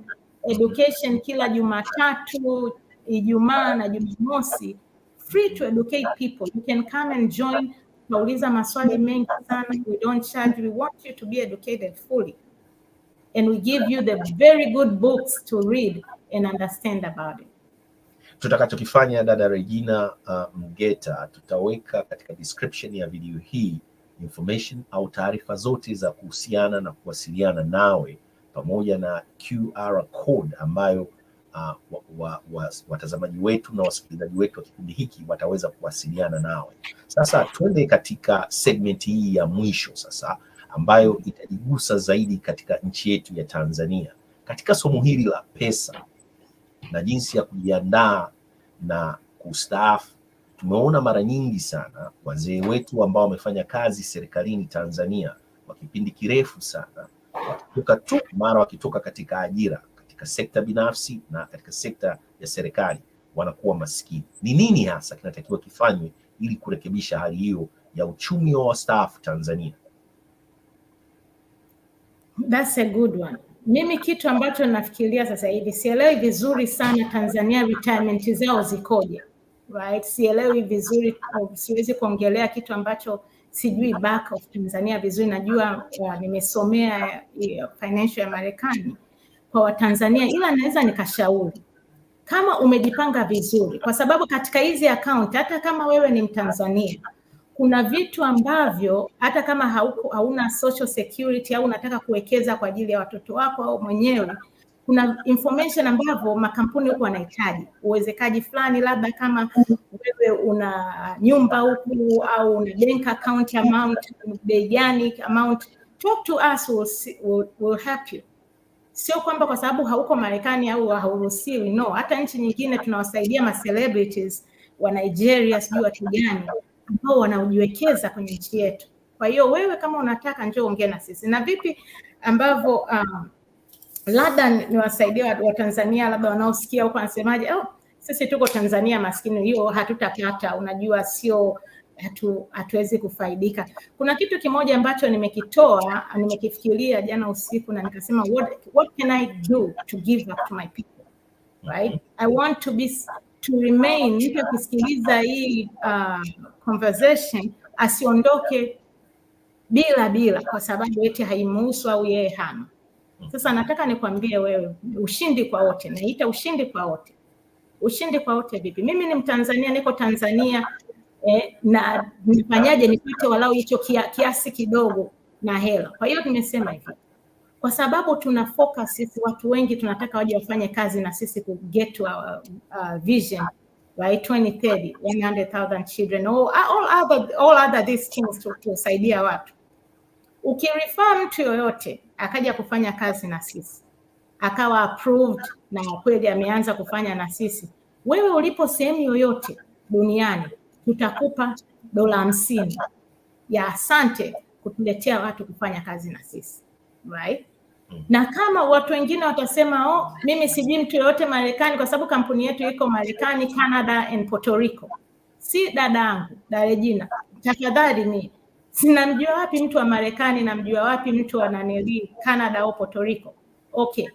education kila Jumatatu, Ijumaa na Jumamosi, free to educate people. You can come and join. Tunauliza maswali mengi sana. We don't charge. We want you to be educated fully. And we give you the very good books to read and understand about it. Tutakachokifanya dada Regina Mgeta, tutaweka katika description ya video hii information au taarifa zote za kuhusiana na kuwasiliana nawe pamoja na QR code ambayo watazamaji wetu na wasikilizaji wetu wa kipindi hiki wataweza kuwasiliana nawe. Sasa twende katika segment hii ya mwisho sasa, ambayo itajigusa zaidi katika nchi yetu ya Tanzania katika somo hili la pesa na jinsi ya kujiandaa na kustaafu. Tumeona mara nyingi sana wazee wetu ambao wamefanya kazi serikalini Tanzania kwa kipindi kirefu sana, wakitoka katika ajira katika sekta binafsi na katika sekta ya serikali wanakuwa maskini. Ni nini hasa kinatakiwa kifanywe ili kurekebisha hali hiyo ya uchumi wa wastaafu Tanzania? That's a good one. Mimi kitu ambacho nafikiria sasa hivi, sielewi vizuri sana Tanzania retirement zao zikoje. Right? Sielewi vizuri, siwezi kuongelea kitu ambacho sijui back of Tanzania vizuri. Najua nimesomea financial ya Marekani kwa Watanzania, ila naweza nikashauri kama umejipanga vizuri, kwa sababu katika hizi account, hata kama wewe ni Mtanzania, kuna vitu ambavyo hata kama hauna social security au unataka kuwekeza kwa ajili ya watoto wako au mwenyewe, kuna information ambavyo makampuni huko wanahitaji uwezekaji fulani, labda kama wewe una nyumba huku au una bank account amount, bei gani amount, talk to us, will help you. Sio kwamba kwa sababu hauko Marekani au hauruhusiwi, no. Hata nchi nyingine tunawasaidia ma celebrities wa Nigeria, sijui watu gani ambao wanajiwekeza kwenye nchi yetu. Kwa hiyo wewe kama unataka, njoo ongea na sisi. Na vipi ambavyo labda niwasaidie wa Tanzania labda wanaosikia huko wanasemaje, sisi tuko Tanzania maskini, hiyo hatutapata, unajua sio hatuwezi kufaidika. Kuna kitu kimoja ambacho nimekifikiria jana usiku na nikasema what can I do to give back to my people, right? I want to remain, mtu akisikiliza hii conversation asiondoke bila kwa sababu eti haimuhusu au yeye hana. Sasa nataka nikwambie wewe, ushindi kwa wote. Naita ushindi kwa wote. Ushindi kwa wote vipi? Mimi ni Mtanzania, niko Tanzania, na nifanyaje nipate walau hicho kiasi kidogo na hela. Kwa hiyo nimesema hivi, kwa sababu tuna focus sisi, watu wengi tunataka waje wafanye kazi na sisi ku get to our vision, right? 2030, 100,000 children, all other these things tusaidia watu. Ukirifa mtu yoyote akaja kufanya kazi na sisi, akawa approved na kweli ameanza kufanya na sisi, wewe ulipo sehemu yoyote duniani, tutakupa $50 ya asante kutuletea watu kufanya kazi na sisi, right? Na kama watu wengine watasema mimi sijui mtu yoyote Marekani, kwa sababu kampuni yetu iko Marekani, Canada and Puerto Rico. Si dadangu, Regina, tafadhali mimi sinamjua wapi mtu wa Marekani, namjua wapi mtu wa Canada au Puerto Rico. Okay,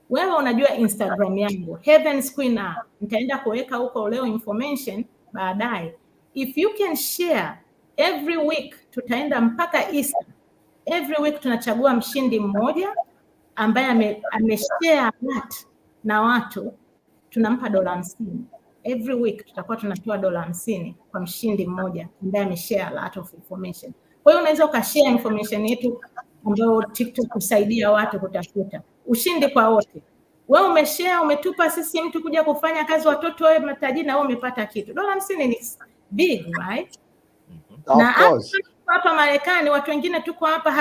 wewe unajua Instagram yangu Heaven's Queen, nitaenda kuweka huko leo information baadaye. If you can share every week, tutaenda mpaka Easter. Every week tunachagua mshindi mmoja ambaye ameshare that na watu, tunampa $50. Every week tutakuwa tunatoa $50 kwa mshindi mmoja ambaye ameshare a lot of information. Kwa hiyo unaweza ukashare information yetu ambayo TikTok kusaidia watu kutafuta. Ushindi kwa wote. Wewe umeshare, umetupa sisi mtu kuja kufanya kazi, watoto wewe matajiri na wewe umepata kitu. $50 ni big, right? Na hapa Marekani watu wengine tuko hapa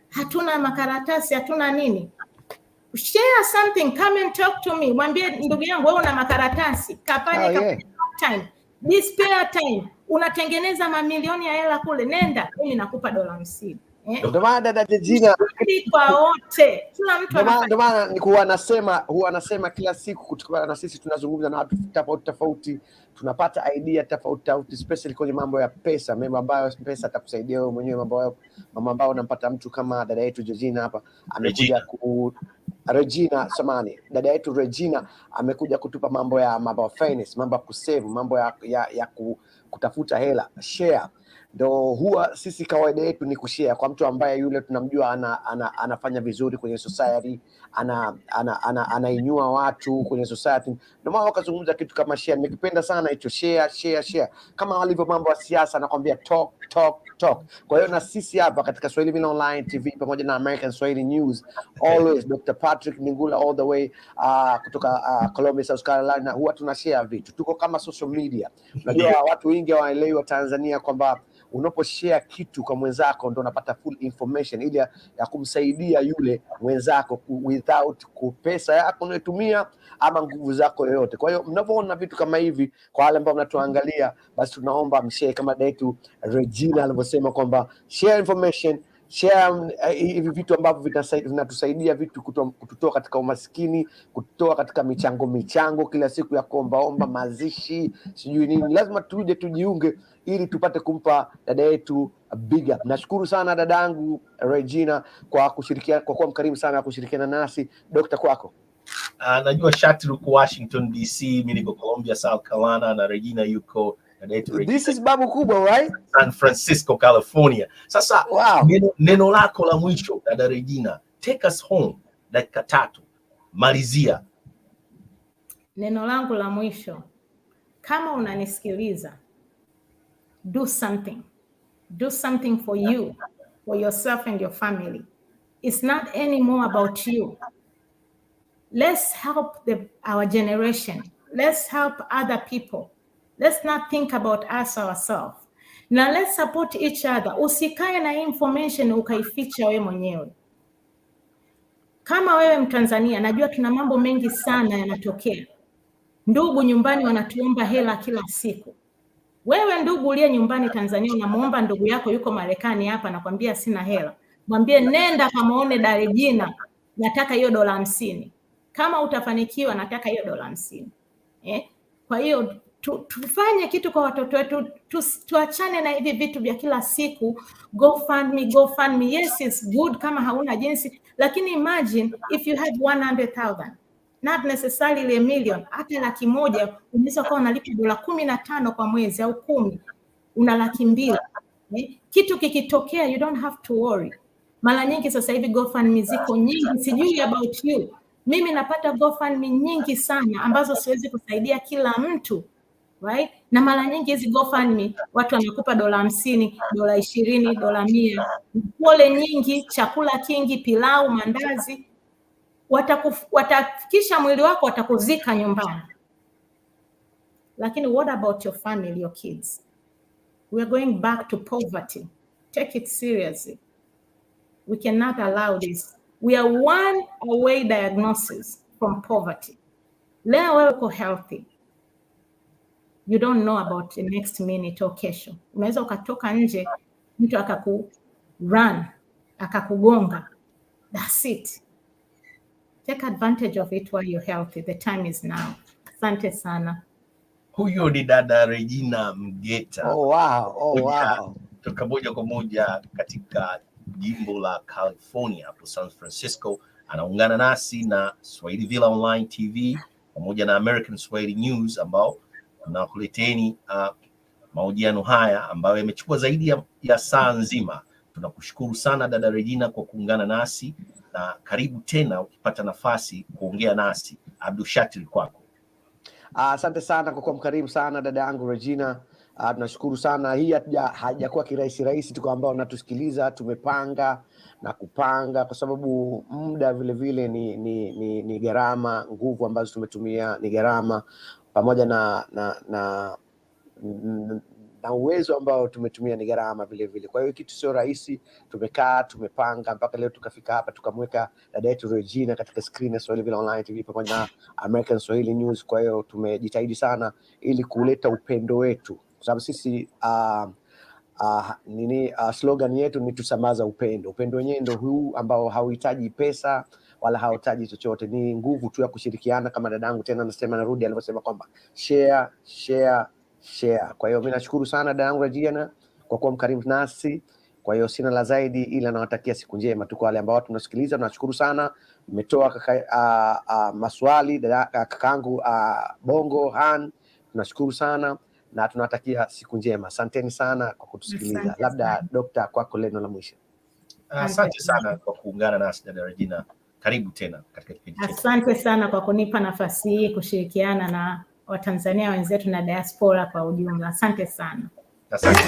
hatuna makaratasi, hatuna nini. Share something, come and talk to me. Mwambie ndugu yangu, wewe una makaratasi, kapanye time, spare time, unatengeneza mamilioni ya hela kule, nenda, mimi nakupa $50. Ndio maana dada Regina, kwa wote, kila mtu ndio maana huwa nasema kila siku, kutokana na sisi tunazungumza na watu tofauti tofauti, tunapata idea tofauti tofauti, especially kwenye mambo ya pesa, mambo ambayo pesa atakusaidia wewe mwenyewe, mambo ambayo unampata mtu kama dada yetu Regina hapa amekuja Regina, samani, dada yetu Regina amekuja kutupa mambo ya finance, mambo ya kusave, mambo ya kutafuta hela, share. Ndo huwa sisi kawaida yetu ni kushare kwa mtu ambaye yule tunamjua anafanya vizuri kwenye society, anainua watu kwenye society. Ndio maana wakazungumza kitu kama share. Nimekipenda sana hicho share. Kama walivyo mambo ya siasa, nakwambia talk. Kwa hiyo na sisi hapa katika Swahili Villa Online TV pamoja na American Swahili News, always Dr. Patrick Ningula all the way kutoka Columbia, South Carolina, huwa tunashare vitu. Tuko kama social media. Unajua watu wengi hawaelewi wa Tanzania kwamba unaposhare kitu kwa mwenzako ndo unapata full information ili ya kumsaidia yule mwenzako without pesa yako unayotumia ama nguvu zako yoyote. Kwa hiyo mnapoona vitu kama hivi, kwa wale ambao mnatuangalia, basi tunaomba mshare kama dada Regina alivyosema kwamba share information, share hivi vitu ambavyo vinatusaidia vitu kututoa katika umaskini, kutoa katika michango kila siku ya kuomba mazishi, sijui nini. Lazima tuje tujiunge ili tupate kumpa dada yetu big up. Nashukuru sana dadangu Regina kwa kushirikiana, kwa kuwa mkarimu sana kushirikiana nasi. Dr. kwako. Najua Shati uko Washington DC, mimi niko Columbia, South Carolina, na Regina yuko This is babu kubwa, right? San Francisco, California. Sasa wow. Neno lako la mwisho dada Regina, take us home, dakika 3, malizia. Neno langu la mwisho, kama unanisikiliza, do something for you, for yourself and your family. It's not anymore about you. Let's help our generation. Let's help other people. Let's not think about us ourselves. Now let's support each other. Usikae na information ukaificha wewe mwenyewe. Kama wewe Mtanzania, najua tuna mambo mengi sana yanatokea. Ndugu nyumbani wanatuomba hela kila siku. Wewe ndugu uliye nyumbani Tanzania, unamuomba ndugu yako yuko Marekani hapa, nakwambia sina hela. Mwambie nenda kamaone da Regina, nataka hiyo $50. Kama utafanikiwa, nataka hiyo $50. Kwa hiyo tufanye kitu kwa watoto wetu, tuachane na hivi vitu vya kila siku, GoFundMe. Yes, it's good kama hauna jinsi, lakini imagine if you have 100,000, not necessarily $1 million, hata $100,000 unaweza kuwa unalipa $15 kwa mwezi au 10, una $200,000. Kitu kikitokea, you don't have to worry. Mara nyingi sasa hivi GoFundMe ziko nyingi, sijui about you. Mimi napata GoFundMe nyingi sana ambazo siwezi kusaidia kila mtu, right? Na mara nyingi hizi GoFundMe watu wanakupa $50, $20, $100, pole nyingi, chakula kingi, pilau, mandazi. Watafikisha mwili wako, watakuzika nyumbani. Lakini what about your family, your kids? We are going back to poverty. Take it seriously. We cannot allow this. We are one away diagnosis from poverty. Leo wewe uko healthy. You don't know about the next minute or kesho. Unaweza ukatoka nje, mtu akakurun, akakugonga. That's it. Take advantage of it while you're healthy. The time is now. Asante sana. Huyo ni dada Regina Mgeta. Oh wow. Toka moja kwa moja katika jimbo la California hapo San Francisco. Anaungana nasi na Swahili Villa Online TV pamoja na American Swahili News ambao tunakuleteni mahojiano haya ambayo yamechukua zaidi ya saa nzima. Tunakushukuru sana dada Regina kwa kuungana nasi, na karibu tena ukipata nafasi kuongea nasi. Abdul Shatil kwako. Asante sana kwa kuwa mkarimu sana dada yangu Regina. Tunashukuru sana. Hii hajakuwa kirahisi tu, kwa ambao natusikiliza tumepanga na kupanga, kwa sababu muda vile vile ni gharama, nguvu ambazo tumetumia ni gharama, pamoja na uwezo ambao tumetumia ni gharama vile vile. Kwa hiyo kitu sio rahisi. Tumekaa, tumepanga mpaka leo tukafika hapa, tukamweka dada yetu Regina katika screen ya Swahili Villa Online TV pamoja na American Swahili News. Kwa hiyo tumejitahidi sana ili kuleta upendo wetu, kwa sababu sisi slogan yetu ni tusambaza upendo. Upendo wenyewe ndio huu ambao hauhitaji pesa wala hauhitaji chochote, ni nguvu tu ya kushirikiana, kama dadangu tena nasema, narudi alivyosema kwamba share share share. Kwa hiyo mimi nashukuru sana dadangu Regina kwa kuwa mkarimu nasi. Kwa hiyo sina la zaidi ila nawatakia siku njema tu kwa wale ambao tunasikiliza. Nashukuru sana, mmetoa maswali kakaangu Bongo Han, tunashukuru sana na tunawatakia siku njema. Asanteni sana kwa kutusikiliza. Labda Dr. kwako neno la mwisho. Asante sana kwa kuungana nasi dada Regina. Karibu tena katika kipindi chetu. Asante sana kwa kunipa nafasi hii kushirikiana na Watanzania wenzetu na diaspora kwa ujumla. Asante sana. Asante.